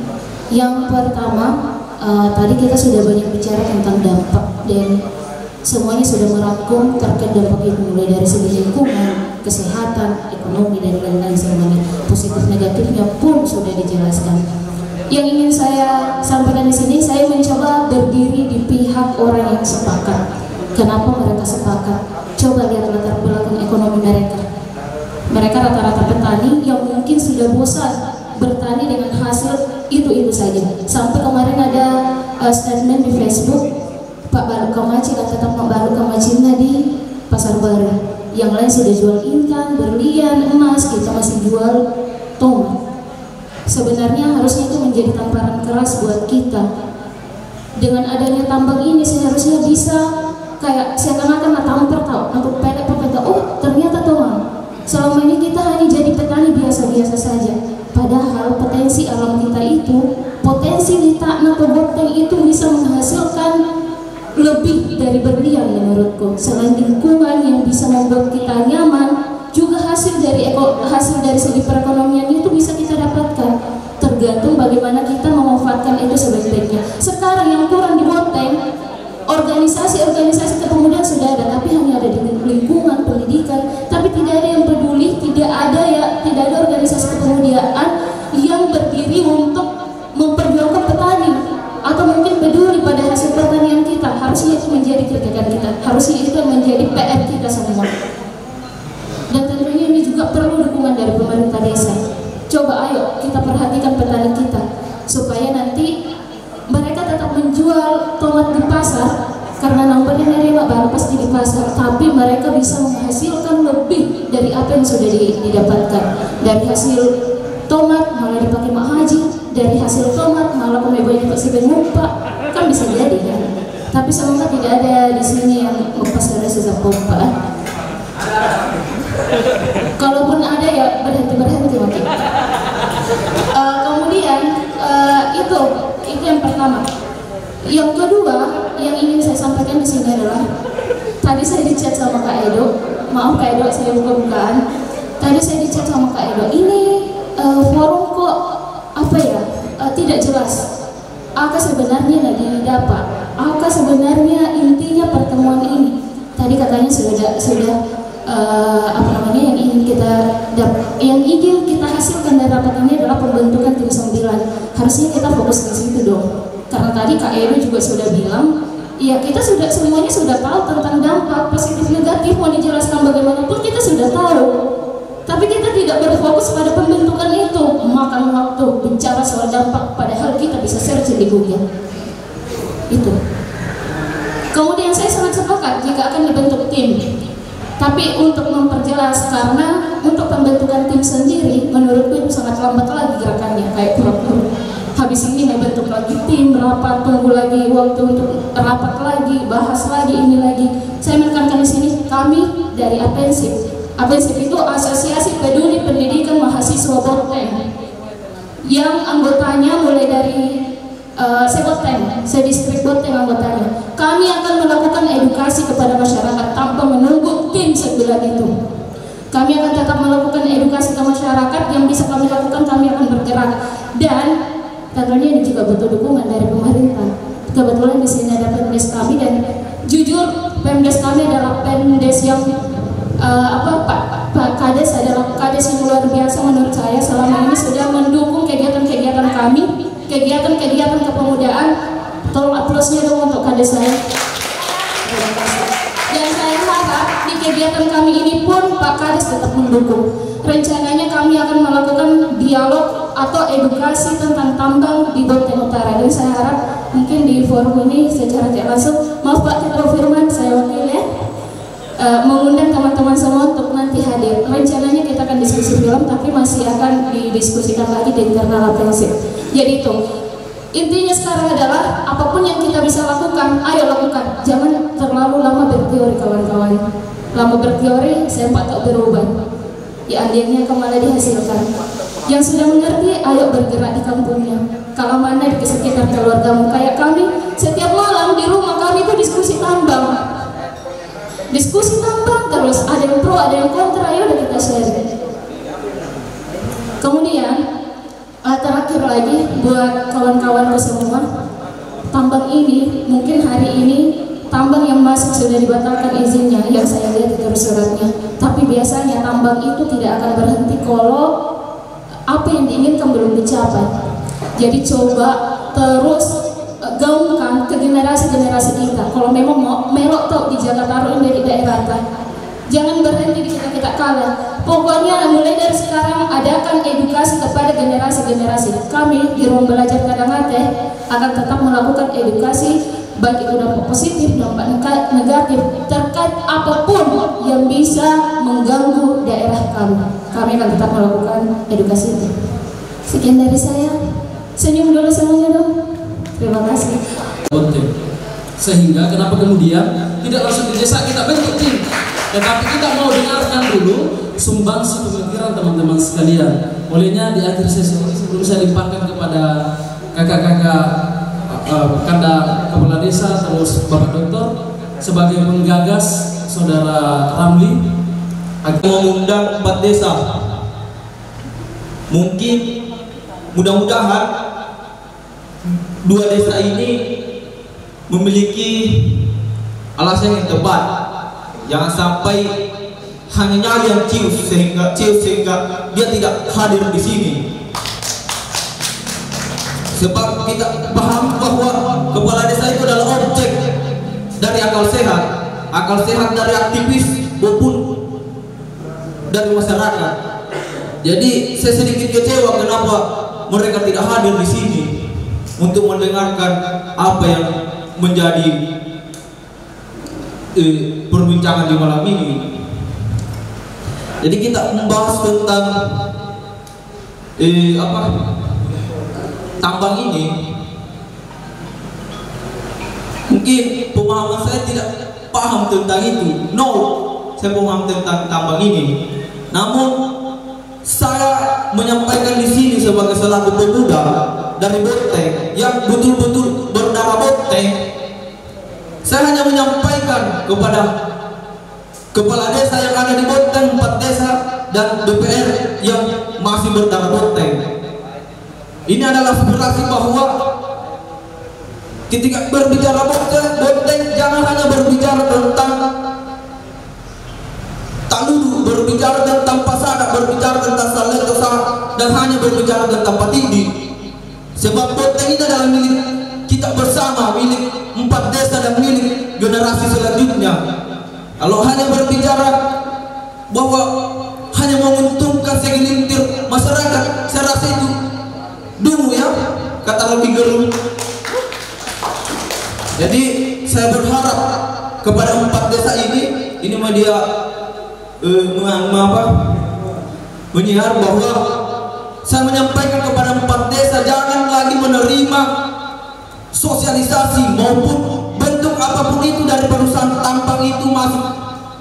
Yang pertama, tadi kita sudah banyak bicara tentang dampak, dan semuanya sudah merangkum terkait dampak itu, mulai dari segi lingkungan, kesehatan, ekonomi, dan lain-lain semuanya. Positif negatifnya pun sudah dijelaskan. Yang ingin saya sampaikan di sini, saya mencoba berdiri di pihak orang yang sepakat. Kenapa mereka sepakat? Coba lihat latar belakang ekonomi mereka. Mereka rata-rata petani yang mungkin sudah bosan bertani dengan hasil itu saja. Sampai kemarin ada statement di Facebook, Pak Baluk Kamaci dan tetap Pak Baluk Kamaci Cina di Pasar Baru. Yang lain sudah jual intan, berlian, emas, kita masih jual tomat. Sebenarnya harusnya itu menjadi tamparan keras buat kita. Dengan adanya tambang ini seharusnya bisa kayak seakan-akan tampar tau, untuk pendek oh ternyata tomat. Selama ini kita hanya jadi petani biasa-biasa saja. Padahal potensi alam kita itu, potensi di tanah Peboteng itu bisa menghasilkan lebih dari berlian menurutku. Selain lingkungan yang bisa membuat kita nyaman, juga hasil dari segi perekonomian itu bisa kita dapatkan. Tergantung bagaimana kita memanfaatkan itu sebaik-baiknya. Sekarang yang kurang di Boteng, organisasi kepemudaan sudah ada, tapi hanya ada di lingkungan pendidikan, tapi tidak ada yang peduli, tidak ada organisasi kepemudaan yang berdiri untuk memperjuangkan petani atau mungkin peduli pada hasil pertanian kita. Harusnya itu menjadi kegiatan kita, harusnya itu menjadi PR kita semua. Dan tentunya ini juga perlu dukungan dari pemerintah desa. Coba ayo kita perhatikan petani kita supaya nanti mereka tetap menjual tomat di pasar, karena nomornya nerima baru pasti di pasar, tapi mereka bisa menghasilkan lebih dari apa yang sudah didapatkan. Dari hasil tomat malah dipakai mak haji, dari hasil tomat malah pemebanya pasti bermumpa, kan bisa jadi kan. Tapi semoga tidak ada di sini yang mempas dari sisa pompa. Kalaupun ada ya berhenti mungkin. Kemudian itu yang pertama. Yang kedua yang ingin saya sampaikan di sini adalah, tadi saya dicat sama Kak Edo, maaf Kak Edo saya buka-bukaan. Tadi saya dicat sama Kak Edo, ini forum kok tidak jelas. Apa sebenarnya lagi dapat? Apa sebenarnya intinya pertemuan ini? Tadi katanya sudah yang ingin kita hasilkan dari rapat ini adalah pembentukan tim 9. Harusnya kita fokus di situ dong. Karena tadi Kak Edo juga sudah bilang, ya kita semuanya sudah tahu tentang dampak positif negatif, mau dijelaskan bagaimanapun kita sudah tahu. Tapi kita tidak berfokus pada pembentukan itu, makan waktu bicara soal dampak, padahal kita bisa search di Google. Itu. Kemudian saya sangat sepakat jika akan dibentuk tim. Tapi untuk memperjelas, karena untuk pembentukan tim sendiri menurutku itu sangat lambat lagi gerakannya, kayak pura-pura. Habis ini mau bentuk lagi tim, rapat, tunggu lagi waktu untuk rapat lagi, bahas lagi, ini lagi. Saya menekankan di sini, kami dari Apensip. Apensip itu Asosiasi Peduli Pendidikan Mahasiswa Boteng, yang anggotanya mulai dari Seboteng, sedistrik Boteng anggotanya. Kami akan melakukan edukasi kepada masyarakat tanpa menunggu tim 9 itu. Kami akan tetap melakukan edukasi ke masyarakat, yang bisa kami lakukan kami akan bergerak. Dan tentunya ini juga butuh dukungan dari pemerintah. Kebetulan di sini ada Pemdes kami, dan jujur Pemdes kami adalah Pemdes yang Pak Kades adalah Kades yang luar biasa menurut saya. Selama ini sudah mendukung kegiatan-kegiatan kami, kegiatan-kegiatan kepemudaan. Tolong aplausnya dong untuk Kades saya. Terima kasih. Dan saya harap di kegiatan kami ini pun Pak Kades tetap mendukung. Rencananya kami akan melakukan dialog atau edukasi tentang tambang di Boteng Utara. Dan saya harap mungkin di forum ini secara tidak langsung, maaf Pak Tito Firman, saya wakilnya, mengundang teman-teman semua untuk nanti hadir. Rencananya kita akan diskusi film, tapi masih akan didiskusikan lagi di internal Apensip. Jadi itu intinya sekarang adalah apapun yang kita bisa lakukan, ayo lakukan. Jangan terlalu lama berteori kawan-kawan. Lama berteori, saya tak berubah. Ya akhirnya kemana dihasilkan. Yang sudah mengerti, ayo bergerak di kampungnya. Kalau mana di sekitar keluargamu, kayak kami, setiap malam di rumah kami itu diskusi tambang. Diskusi tambang terus, ada yang pro, ada yang kontra, ya udah kita share. Kemudian terakhir lagi buat kawan-kawanku semua, tambang ini mungkin hari ini tambang yang masuk sudah dibatalkan izinnya, yang saya lihat itu suratnya. Tapi biasanya tambang itu tidak akan berhenti kalau apa yang diinginkan belum dicapai. Jadi coba terus gaungkan ke generasi-generasi kita. Kalau memang mau melok tau di Jakarta Taruh dari daerah kan, jangan berhenti di kita kalah. Pokoknya mulai dari sekarang adakan edukasi kepada generasi-generasi. Kami di Ruang Belajar Kadangate akan tetap melakukan edukasi, baik itu dampak positif, dampak negatif terkait apapun yang bisa mengganggu daerah kami akan tetap melakukan edukasi itu. Sekian dari saya. Senyum dulu semuanya dong. Terima kasih. Sehingga kenapa kemudian tidak langsung di desa kita bentuk tim, tetapi kita mau dengarkan dulu sumbangsi pemikiran teman-teman sekalian. Olehnya di akhir sesi ini sebelum saya limpahkan kepada kakak-kakak Kanda Kepala Desa terus Bapak Doktor sebagai penggagas Saudara Ramli akan mengundang 4 desa. Mungkin mudah-mudahan 2 desa ini memiliki alasan yang tepat. Jangan sampai hanya yang cius sehingga dia tidak hadir di sini. Sebab kita paham bahwa kepala desa itu adalah objek dari akal sehat dari aktivis maupun dari masyarakat. Jadi saya sedikit kecewa kenapa mereka tidak hadir di sini untuk mendengarkan apa yang menjadi perbincangan di malam ini. Jadi kita membahas tentang tambang ini. Mungkin pemahaman saya tidak paham tentang itu. No, saya paham tentang tambang ini. Namun saya menyampaikan di sini sebagai selaku pemuda dari Bonteng yang betul-betul berdarah Bonteng. Saya hanya menyampaikan kepada kepala desa yang ada di Bonteng, 4 desa dan DPR yang masih berdarah Bonteng. Ini adalah aspirasi bahwa ketika berbicara Bonteng jangan hanya berbicara tentang Taludu, berbicara tentang Pasada, berbicara tentang Saletosa, dan hanya berbicara tentang Patindi. Sebab Bonteng ini adalah milik kita bersama, milik 4 desa dan milik generasi selanjutnya. Kalau hanya berbicara bahwa hanya menguntungkan segelintir masyarakat, saya rasa itu dulu ya, kata lebih gerung. Jadi saya berharap kepada 4 desa ini media menyiar bahwa saya menyampaikan kepada 4 desa jangan lagi menerima sosialisasi maupun bentuk apapun itu dari perusahaan tambang itu masuk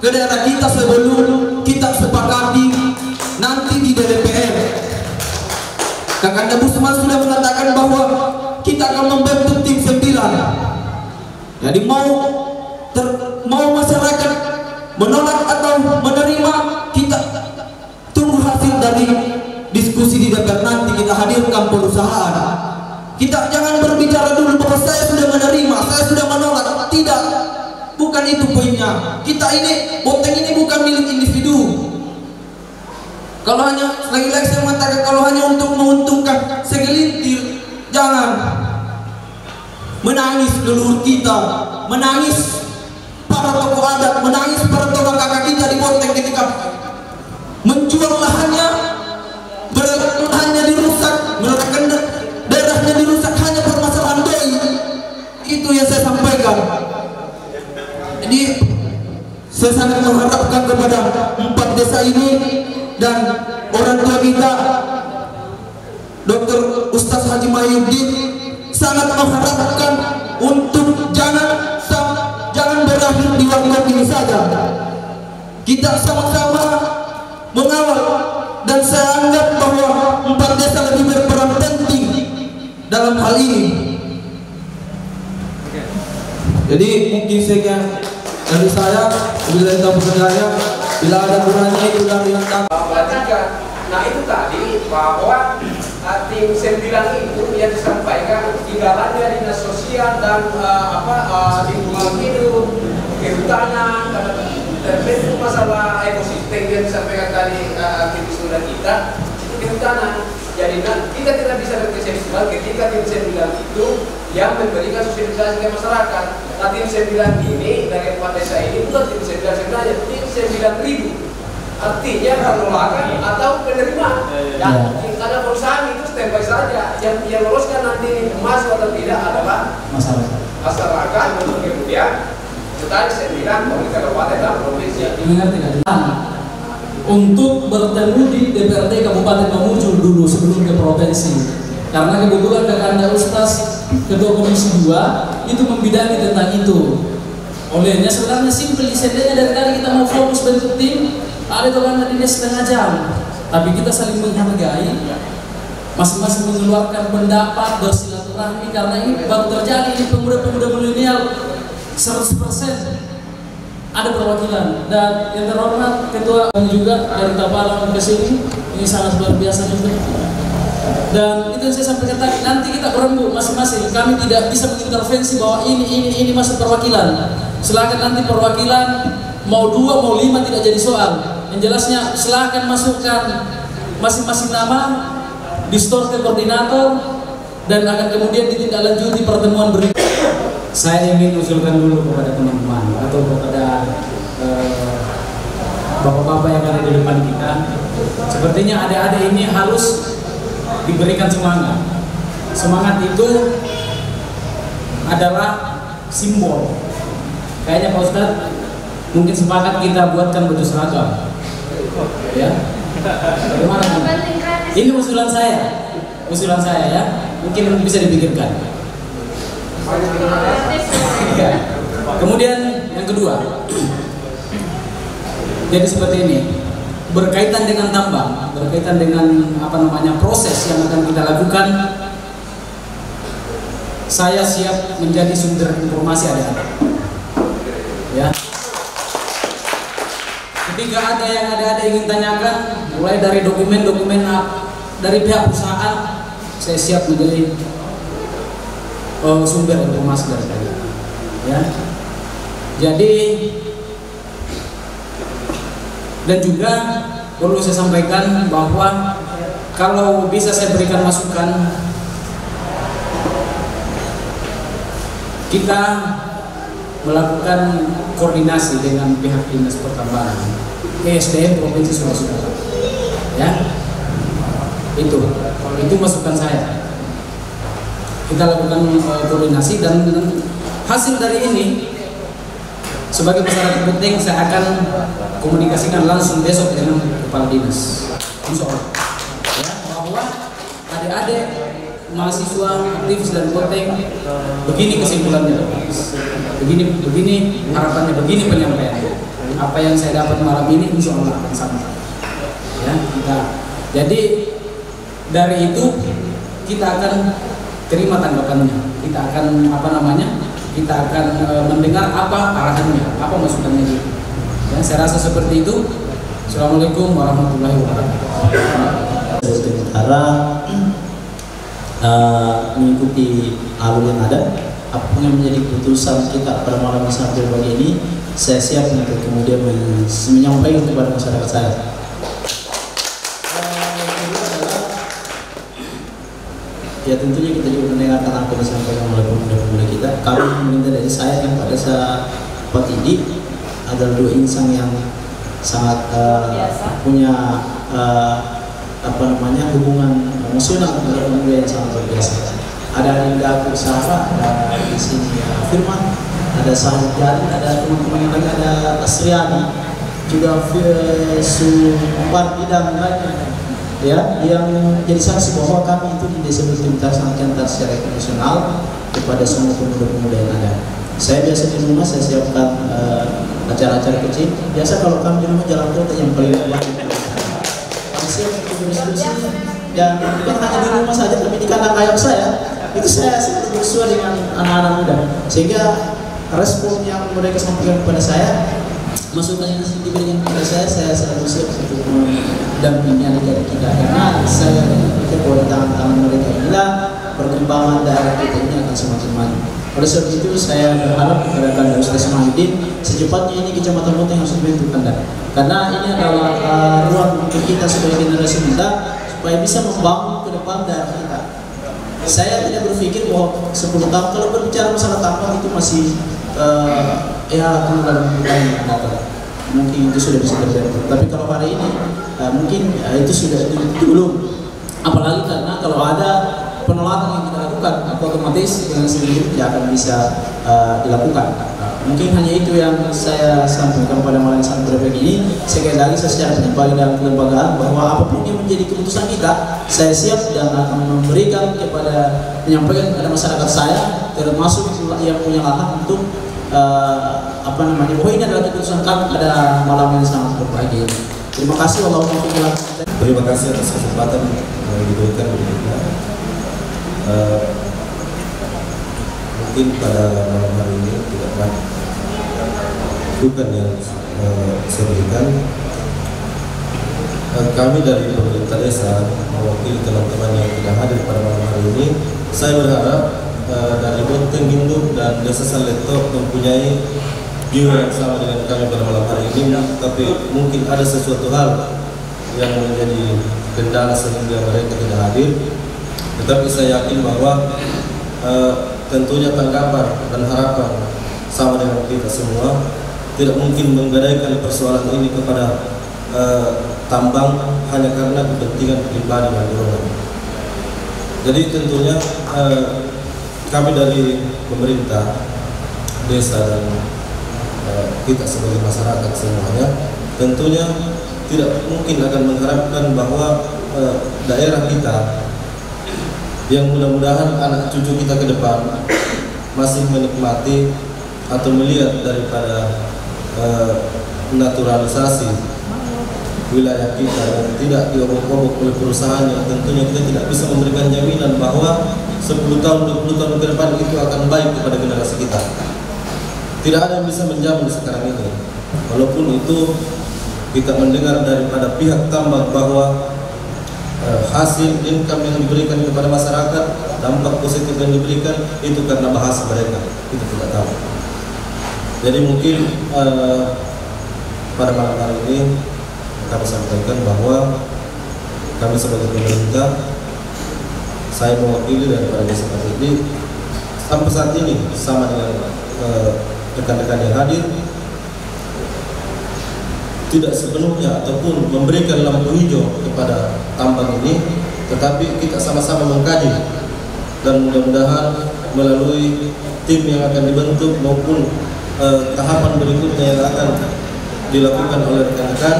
ke daerah kita sebelum kita sepakati nanti di DPR. Kakanda Busman sudah mengatakan bahwa kita akan membentuk tim 9. Jadi mau masyarakat menolak atau menerima, kita tunggu hasil dari diskusi di DPR nanti. Kita hadirkan perusahaan. Kita jangan berbicara dulu bahwa saya sudah menerima, saya sudah menolak. Tidak, bukan itu poinnya. Kita ini, Bonteng ini bukan milik individu. Kalau hanya, lagi-lagi saya mengatakan, kalau hanya untuk menguntungkan segelintir, jangan. Menangis leluhur kita, menangis para tokoh adat, menangis para tokoh kakak kita di Bonteng ketika menjual lahannya, lahannya dirusak, daerahnya dirusak hanya permasalahan doi. Itu yang saya sampaikan. Jadi saya sangat mengharapkan kepada 4 desa ini dan orang tua kita, Dr. Ustaz Haji Mahyudin, sangat mengharapkan untuk jangan berakhir di waktu ini saja. Kita sama-sama mengawal, dan saya anggap bahwa 4 desa lebih berperan penting dalam hal ini. Jadi mungkin sekian dari saya. Bila kita bekerjanya, bila ada kurangnya itu dari yang tak. Nah itu tadi bahwa tim 9 itu yang disampaikan tinggalannya dinas sosial dan lingkungan hidup, kehutanan, terbentuk masalah ekosistem yang disampaikan tadi aktivis muda kita, kehutanan. Jadi kita tidak bisa berkesimpulan ketika tim 9 itu yang memberikan sosialisasi ke masyarakat. Nah tim 9 ini dari 4 desa ini bukan tim 9 sebenarnya, tim 9.000. Artinya penolakan atau penerimaan. Dan karena perusahaan itu standby saja, yang loloskan nanti masuk atau tidak adalah masyarakat. Kemudian Mengerti nggak? Untuk bertemu di DPRD Kabupaten Mamuju dulu sebelum ke provinsi. Karena kebetulan Kakanda Ustaz Ketua Komisi 2 itu membidangi tentang itu. Olehnya sebenarnya simpel disedianya dari tadi kita mau fokus bentuk tim, ada Kakanda ini setengah jam. Tapi kita saling menghargai, masing-masing mengeluarkan pendapat, bersilaturahmi, karena ini baru terjadi di pemuda-pemuda milenial 100% ada perwakilan. Dan yang terhormat Ketua juga dari Tabalang ke sini, ini sangat luar biasa juga. Dan itu yang saya sampaikan tadi, nanti kita berembuk masing-masing. Kami tidak bisa mengintervensi bahwa ini masuk perwakilan. Silakan nanti perwakilan mau 2 mau 5 tidak jadi soal. Yang jelasnya silakan masukkan masing-masing nama, di-store ke koordinator, dan akan kemudian ditindaklanjuti pertemuan berikutnya. Saya ingin usulkan dulu kepada teman-teman atau kepada bapak-bapak yang ada di depan kita. Sepertinya adik-adik ini harus diberikan semangat. Semangat itu adalah simbol. Kayaknya Pak Ustadz mungkin sepakat kita buatkan baju seragam. Ya. Bagaimana? Ini usulan saya ya. Mungkin bisa dipikirkan. Kemudian yang kedua, jadi seperti ini, berkaitan dengan tambang, berkaitan dengan proses yang akan kita lakukan. Saya siap menjadi sumber informasi adik-adik. Ya. Ketika ada yang adik-adik ingin tanyakan, mulai dari dokumen-dokumen dari pihak perusahaan, saya siap menjadi sumber informasi dari saya. Ya. Jadi dan juga perlu saya sampaikan bahwa kalau bisa saya berikan masukan, kita melakukan koordinasi dengan pihak dinas pertambangan. SDM provinsi sudah ya. Itu masukan saya. Kita lakukan koordinasi dan hasil dari ini sebagai masyarakat penting saya akan komunikasikan langsung besok dengan kepala dinas. Insya Allah. Ya, bahwa adik-adik mahasiswa aktivis dan penting begini kesimpulannya, begini harapannya, begini penyampaiannya. Apa yang saya dapat malam ini insya Allah akan sama. Ya, jadi dari itu kita akan terima tanggapannya, kita akan kita akan mendengar apa arahannya, apa masukannya itu. Ya, saya rasa seperti itu. Assalamualaikum warahmatullahi wabarakatuh. Sementara mengikuti alur yang ada, apapun yang menjadi keputusan kita pada malam yang sangat berbahagia ini, saya siap untuk kemudian menyampaikan kepada masyarakat saya. Ya tentunya kita juga mendengarkan apa yang disampaikan oleh pemuda-pemuda kita. Kami meminta dari saya yang pada saat ini adalah 2 insan yang sangat punya hubungan emosional dengan pemuda yang sangat luar biasa. Ada Linda Kursara, ada di sini Firman, ada Sahid Jari, ada teman-teman yang lain, ada Asriani, juga Sumbar Bidang lainnya. Ya, yang jadi saksi bahwa kami itu di Desa Bertintar sangat kental secara emosional kepada semua pemuda-pemuda yang ada. Saya biasa di rumah saya siapkan acara-acara kecil. Biasa kalau kami di rumah jalan kota yang paling banyak. Kami siap untuk berdiskusi dan bukan hanya di rumah saja, tapi di kandang ayam saya itu saya sesuai dengan anak-anak muda. Sehingga respon yang mereka sampaikan kepada saya, masukan yang diberikan kepada saya selalu siap untuk mendampingi adik-adik kita, karena saya pikir bahwa tangan-tangan mereka inilah perkembangan daerah kita ini akan semakin maju. Oleh sebab itu saya berharap kepada Kanda Ustaz Mahidin secepatnya ini Kecamatan Monteng harus dibentuk Kanda, karena ini adalah ruang untuk kita sebagai generasi muda supaya bisa membangun ke depan daerah kita. Saya tidak berpikir bahwa 10 tahun kalau berbicara masalah tambang itu masih dalam budaya yang mungkin itu sudah bisa terjadi. Tapi kalau hari ini mungkin itu sudah belum. Apalagi karena kalau ada penolakan yang kita lakukan, otomatis dengan sendiri tidak akan bisa dilakukan. Mungkin hanya itu yang saya sampaikan pada malam santai begini. Sekali lagi saya secara pribadi dalam kelembagaan bahwa apapun yang menjadi keputusan kita, saya siap dan akan memberikan menyampaikan kepada masyarakat saya, termasuk yang punya lahan untuk bahwa ini adalah keputusan kami pada malam yang sangat berbahagia. Terima kasih. Terima kasih atas kesempatan yang diberikan kepada kita. Mungkin pada malam hari ini tidak banyak bukan yang saya berikan. Kami dari pemerintah desa mewakili teman-teman yang tidak hadir pada malam hari ini. Saya berharap dari Bonteng Induk dan Desa Saleto mempunyai jiwa yang sama dengan kami pada malam hari ini, tapi mungkin ada sesuatu hal yang menjadi kendala sehingga mereka tidak hadir. Tetapi saya yakin bahwa tentunya tanggapan dan harapan sama dengan kita semua, tidak mungkin menggadaikan persoalan ini kepada tambang hanya karena kepentingan pribadi dan golongan. Jadi tentunya kami dari pemerintah desa dan kita sebagai masyarakat semuanya tentunya tidak mungkin akan mengharapkan bahwa daerah kita yang mudah-mudahan anak cucu kita ke depan masih menikmati atau melihat daripada naturalisasi wilayah kita yang tidak diobok-obok oleh perusahaan yang tentunya kita tidak bisa memberikan jaminan bahwa 10 tahun, 20 tahun ke depan itu akan baik kepada generasi kita. Tidak ada yang bisa menjamin sekarang ini. Walaupun itu kita mendengar daripada pihak tambang bahwa hasil income yang diberikan kepada masyarakat, dampak positif yang diberikan itu karena bahasa mereka, kita tidak tahu. Jadi mungkin pada malam hari ini kami sampaikan bahwa kami sebagai pemerintah, saya mewakili daripada desa ini sampai saat ini sama dengan rekan-rekan yang hadir, tidak sepenuhnya ataupun memberikan lampu hijau kepada tambang ini, tetapi kita sama-sama mengkaji dan mudah-mudahan melalui tim yang akan dibentuk maupun tahapan berikutnya yang akan dilakukan oleh rekan-rekan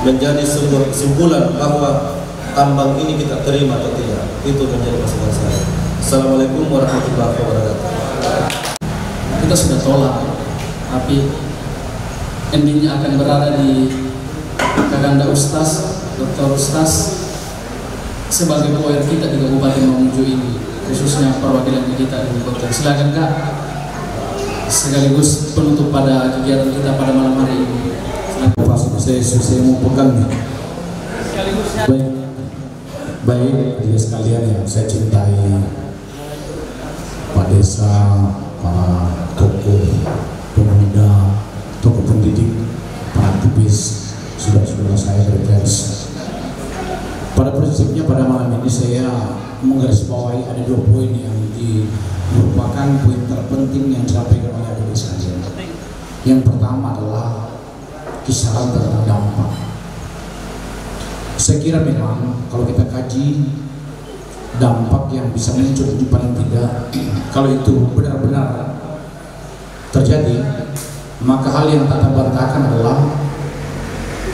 menjadi sebuah kesimpulan bahwa tambang ini kita terima atau tidak. Itu menjadi masukan saya. Assalamualaikum warahmatullahi wabarakatuh. Kita sudah tolak, tapi endingnya akan berada di Kakanda Ustaz, Dr. Ustaz sebagai power kita di Kabupaten Mamuju ini, khususnya perwakilan kita di Kota. Silakan Kak, sekaligus penutup pada kegiatan kita pada malam hari ini. Saya mau pegang nih. Baik, jadi sekalian yang saya cintai, Pak Desa, para tokoh pemuda, tokoh pendidik, para aktivis, saudara-saudara saya dari pers. Pada prinsipnya pada malam ini saya menggarisbawahi ada 2 poin yang merupakan poin terpenting yang disampaikan oleh adik sekalian. Yang pertama adalah kisaran tentang dampak. Saya kira memang kalau kita kaji dampak yang bisa muncul itu paling tidak, kalau itu benar-benar terjadi, maka hal yang tak terbantahkan adalah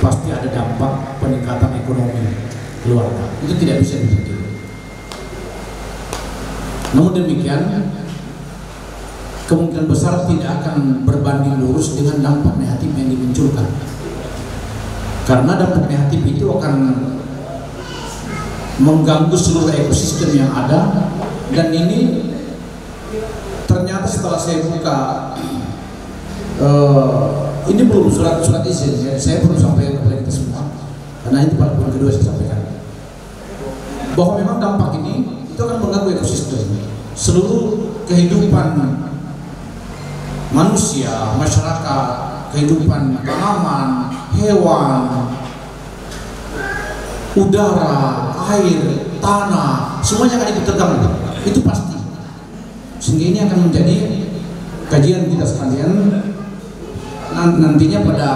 pasti ada dampak peningkatan ekonomi keluarga. Itu tidak bisa dipungkiri. Namun demikian, kemungkinan besar tidak akan berbanding lurus dengan dampak negatif yang dimunculkan. Karena dampak negatif itu akan mengganggu seluruh ekosistem yang ada, dan ini ternyata setelah saya buka ini belum surat izin, saya perlu sampaikan kepada kita semua, karena itu pada poin kedua saya sampaikan bahwa memang dampak ini itu akan mengganggu ekosistem, seluruh kehidupan manusia, masyarakat, kehidupan tanaman, hewan, udara, air, tanah, semuanya akan ikut terganggu. Itu pasti. Sehingga ini akan menjadi kajian kita sekalian nantinya pada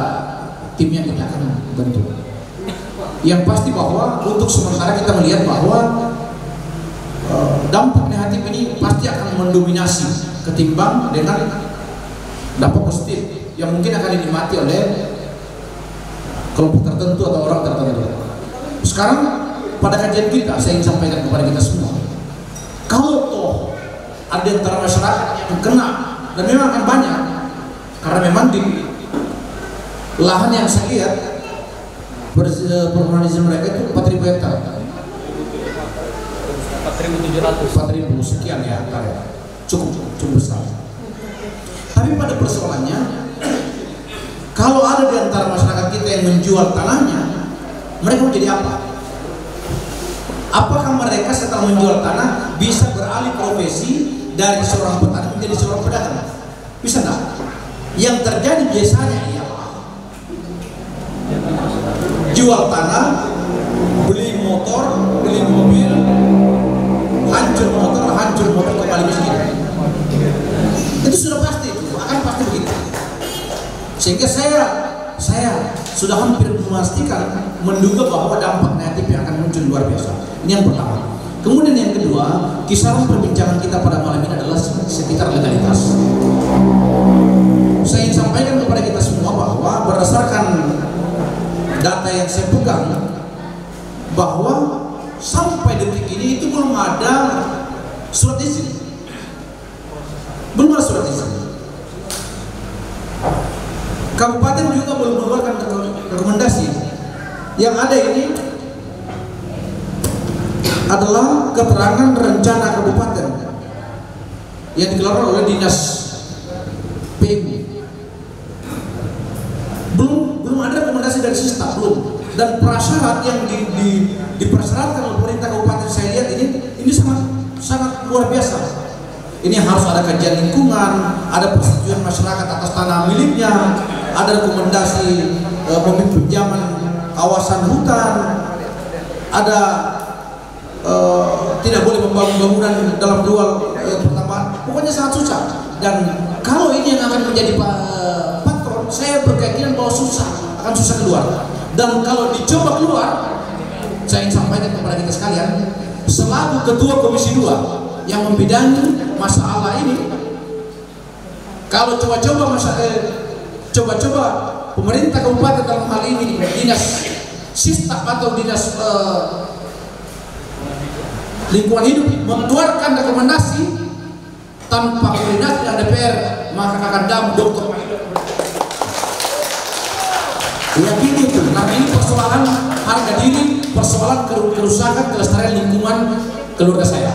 tim yang kita akan bentuk. Yang pasti bahwa untuk sementara kita melihat bahwa dampak negatif ini pasti akan mendominasi ketimbang dengan dampak positif yang mungkin akan dinikmati oleh kelompok tertentu atau orang tertentu. Sekarang pada kajian kita saya ingin sampaikan kepada kita semua, kalau toh ada antara masyarakat yang kena, dan memang akan banyak, karena memang di lahan yang saya lihat permohonan izin mereka itu 4.000 hektar, 4.000 sekian ya hektar ya, cukup besar. Tapi pada persoalannya, kalau ada di antara masyarakat kita yang menjual tanahnya, mereka mau jadi apa? Apakah mereka setelah menjual tanah bisa beralih profesi dari seorang petani menjadi seorang pedagang? Bisa enggak? Yang terjadi biasanya ialah jual tanah, beli motor, beli mobil, hancur motor kembali miskin. Itu sudah pasti, itu akan pasti begitu. Sehingga saya sudah hampir memastikan, menduga bahwa dampak negatif yang akan muncul luar biasa. Ini yang pertama. Kemudian yang kedua, kisaran perbincangan kita pada malam ini adalah sekitar legalitas. Saya ingin sampaikan kepada kita semua bahwa berdasarkan data yang saya pegang, bahwa sampai detik ini itu belum ada surat izin. Belum ada surat izin. Kabupaten juga belum mengeluarkan rekomendasi. Yang ada ini adalah keterangan rencana kabupaten yang dikeluarkan oleh dinas PMI. Belum ada rekomendasi dari Sista, belum. Dan prasyarat yang dipersyaratkan oleh pemerintah kabupaten saya lihat ini sangat luar biasa. Ini harus ada kajian lingkungan, ada persetujuan masyarakat atas tanah miliknya, ada rekomendasi pinjaman kawasan hutan, ada tidak boleh membangun bangunan dalam dual pertambangan. Pokoknya sangat susah. Dan kalau ini yang akan menjadi patron, saya berkeyakinan bahwa akan susah keluar. Dan kalau dicoba keluar, saya ingin sampaikan kepada kita sekalian, selaku ketua Komisi 2 yang membidangi masalah ini, kalau coba-coba pemerintah kabupaten dalam hal ini dinas Sista atau dinas lingkungan hidup mengeluarkan rekomendasi tanpa koordinasi dengan DPR, maka akan dalam dokter yakin itu. Karena ini persoalan harga diri, persoalan kerusakan kelestarian lingkungan keluarga saya.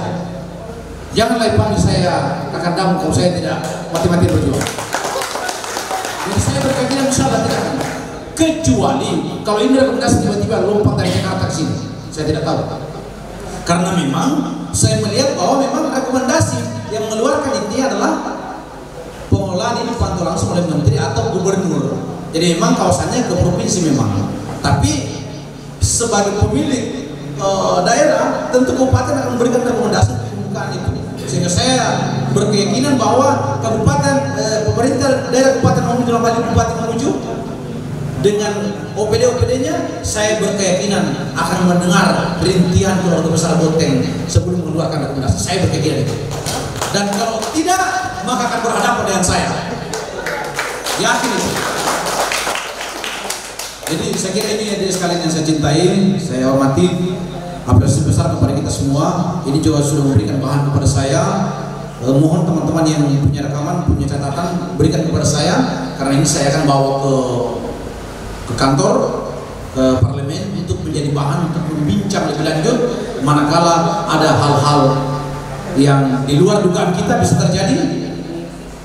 Janganlah panggil saya akan dalam kalau saya tidak mati-mati berjuang. Jadi saya berkeyakinan insyaallah tidak akan. Kecuali kalau ini rekomendasi tiba-tiba lompat dari Jakarta ke sini, saya tidak tahu. Karena memang saya melihat bahwa memang rekomendasi yang mengeluarkan ini adalah pengelolaan ini dipantau langsung oleh menteri atau gubernur. Jadi memang kawasannya ke provinsi memang. Tapi sebagai pemilik daerah, tentu kabupaten akan memberikan rekomendasi pembukaan itu. Sehingga saya berkeyakinan bahwa kabupaten pemerintah daerah Kabupaten Mamuju dalam hal ini Bupati Mamuju dengan OPD-OPD-nya, saya berkeyakinan akan mendengar rintihan keluarga besar Boteng sebelum mengeluarkan rekomendasi. Saya berkeyakinan itu. Dan kalau tidak, maka akan berhadapan dengan saya. Yakin itu. Jadi saya kira ini adik sekalian yang saya cintai, saya hormati, apresiasi besar kepada kita semua. Ini juga sudah memberikan bahan kepada saya. Mohon teman-teman yang punya rekaman, punya catatan, berikan kepada saya, karena ini saya akan bawa ke kantor, ke parlemen untuk menjadi bahan untuk membincang lebih lanjut manakala ada hal-hal yang di luar dugaan kita bisa terjadi.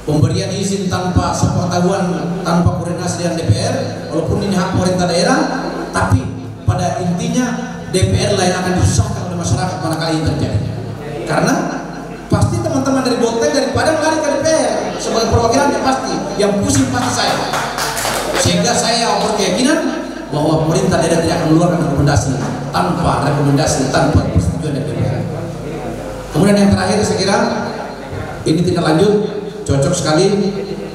Pemberian izin tanpa sepengetahuan, tanpa koordinasi dengan DPR, walaupun ini hak pemerintah daerah, tapi pada intinya DPR lah yang akan disusahkan oleh masyarakat manakala ini terjadi. Karena pasti teman-teman dari Boteng daripada lari ke DPR sebagai perwakilannya, pasti yang pusing pasti saya. Sehingga saya berkeyakinan bahwa pemerintah daerah tidak akan mengeluarkan rekomendasi tanpa persetujuan DPR. Kemudian yang terakhir, saya kira ini tidak lanjut, cocok sekali.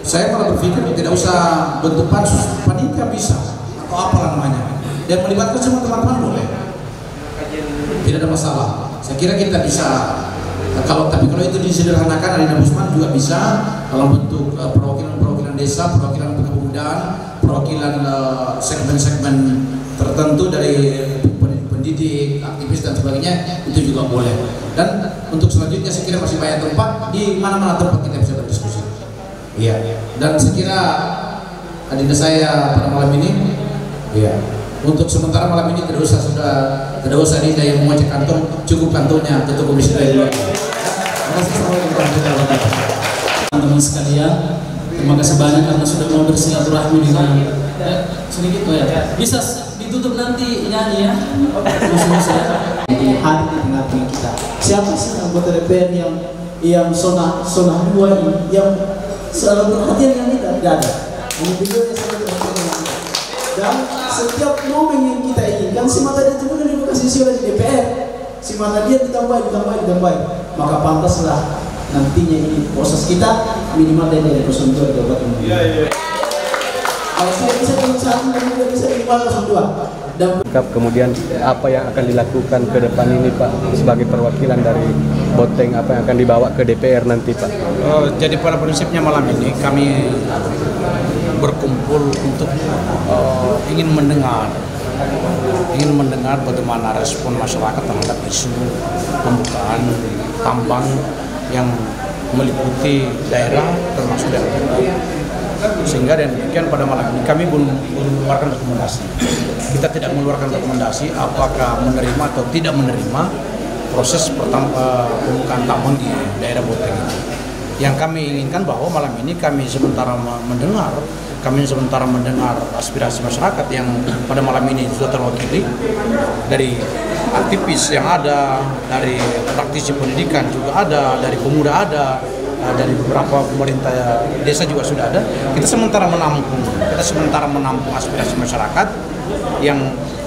Saya malah berpikir tidak usah bentuk pansus, panitia bisa atau apalah namanya, dan melibatkan semua teman-teman boleh, tidak ada masalah. Saya kira kita bisa Tapi kalau itu disederhanakan, Adina Busman juga bisa dalam bentuk perwakilan desa, perwakilan kepemudaan, perwakilan segmen-segmen tertentu dari pendidik, aktivis dan sebagainya, itu juga boleh. Dan untuk selanjutnya saya kira masih banyak tempat, di mana-mana tempat kita bisa berdiskusi. Iya. Dan saya kira agenda saya pada malam ini, iya, untuk sementara malam ini tidak usah Dinda yang mengocek kantong, cukup kantongnya Ketua Komisi dari luar. Terima kasih. Teman-teman sekalian, terima kasih banyak karena sudah mau bersilaturahmi dengan sedikit ya. Bisa ditutup nanti nyanyi ya. Di hari di tengah-tengah kita. Siapa sih anggota DPR yang zona 2 yang selalu perhatian yang kita tidak ada. Ini beliau yang selalu perhatian. Dan setiap momen yang kita inginkan, si mata dia juga dikasih oleh DPR. Si mata dia ditambah. Maka pantaslah nantinya ini proses kita minimal dari 02 ke 24. Iya. Kalau tidak bisa di 1 dan tidak bisa di 02. Dan kemudian apa yang akan dilakukan ke depan ini Pak sebagai perwakilan dari Boteng, apa yang akan dibawa ke DPR nanti Pak? Jadi pada prinsipnya malam ini kami berkumpul untuk ingin mendengar bagaimana respon masyarakat terhadap isu pembukaan tambang yang meliputi daerah termasuk daerah kita. Sehingga dan demikian pada malam ini kami belum mengeluarkan rekomendasi. Kita tidak mengeluarkan rekomendasi apakah menerima atau tidak menerima proses pembukaan tambang di daerah Boteng itu. Yang kami inginkan bahwa malam ini kami sementara mendengar aspirasi masyarakat yang pada malam ini sudah terwakili dari aktivis yang ada, dari praktisi pendidikan juga ada, dari pemuda ada, dari beberapa pemerintah desa juga sudah ada. Kita sementara menampung aspirasi masyarakat yang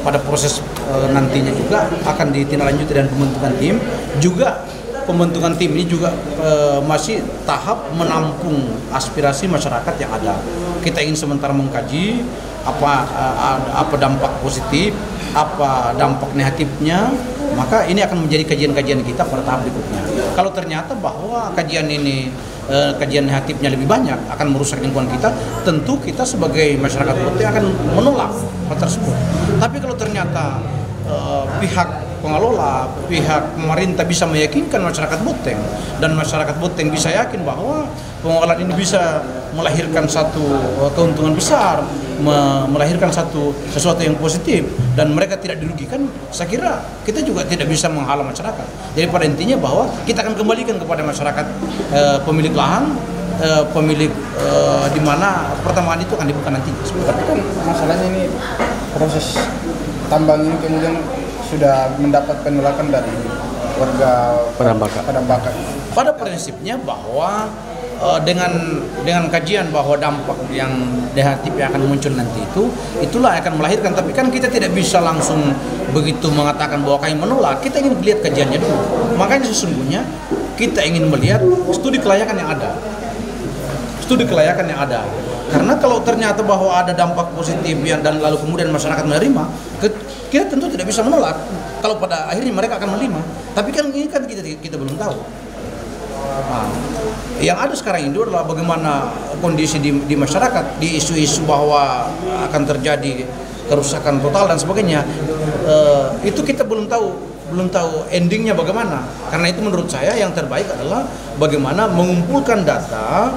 pada proses nantinya juga akan ditindaklanjuti dan pembentukan tim. Juga pembentukan tim ini juga masih tahap menampung aspirasi masyarakat yang ada. Kita ingin sementara mengkaji apa dampak positif, apa dampak negatifnya, maka ini akan menjadi kajian-kajian kita pada tahap berikutnya. Kalau ternyata bahwa kajian negatifnya lebih banyak akan merusak lingkungan kita, tentu kita sebagai masyarakat Boteng akan menolak hal tersebut. Tapi kalau ternyata pihak pengelola, pihak pemerintah bisa meyakinkan masyarakat Boteng dan masyarakat Boteng bisa yakin bahwa pengelolaan ini bisa melahirkan satu keuntungan besar, melahirkan sesuatu yang positif dan mereka tidak dirugikan, saya kira kita juga tidak bisa menghalang masyarakat. Jadi pada intinya bahwa kita akan kembalikan kepada masyarakat pemilik lahan, pemilik di mana pertambangan itu akan dibuka nanti. Tapi kan masalahnya ini proses tambang ini kemudian sudah mendapat penolakan dari warga Padambakan. Pada prinsipnya bahwa dengan kajian bahwa dampak yang negatif yang akan muncul nanti itulah yang akan melahirkan. Tapi kan kita tidak bisa langsung begitu mengatakan bahwa kami menolak. Kita ingin melihat kajiannya dulu. Makanya sesungguhnya kita ingin melihat studi kelayakan yang ada. Karena kalau ternyata bahwa ada dampak positif dan lalu kemudian masyarakat menerima, kita tentu tidak bisa menolak. Kalau pada akhirnya mereka akan menerima. Tapi kan ini kan kita belum tahu. Nah, yang ada sekarang ini adalah bagaimana kondisi di masyarakat, di isu-isu bahwa akan terjadi kerusakan total dan sebagainya. Itu kita belum tahu endingnya bagaimana. Karena itu menurut saya yang terbaik adalah bagaimana mengumpulkan data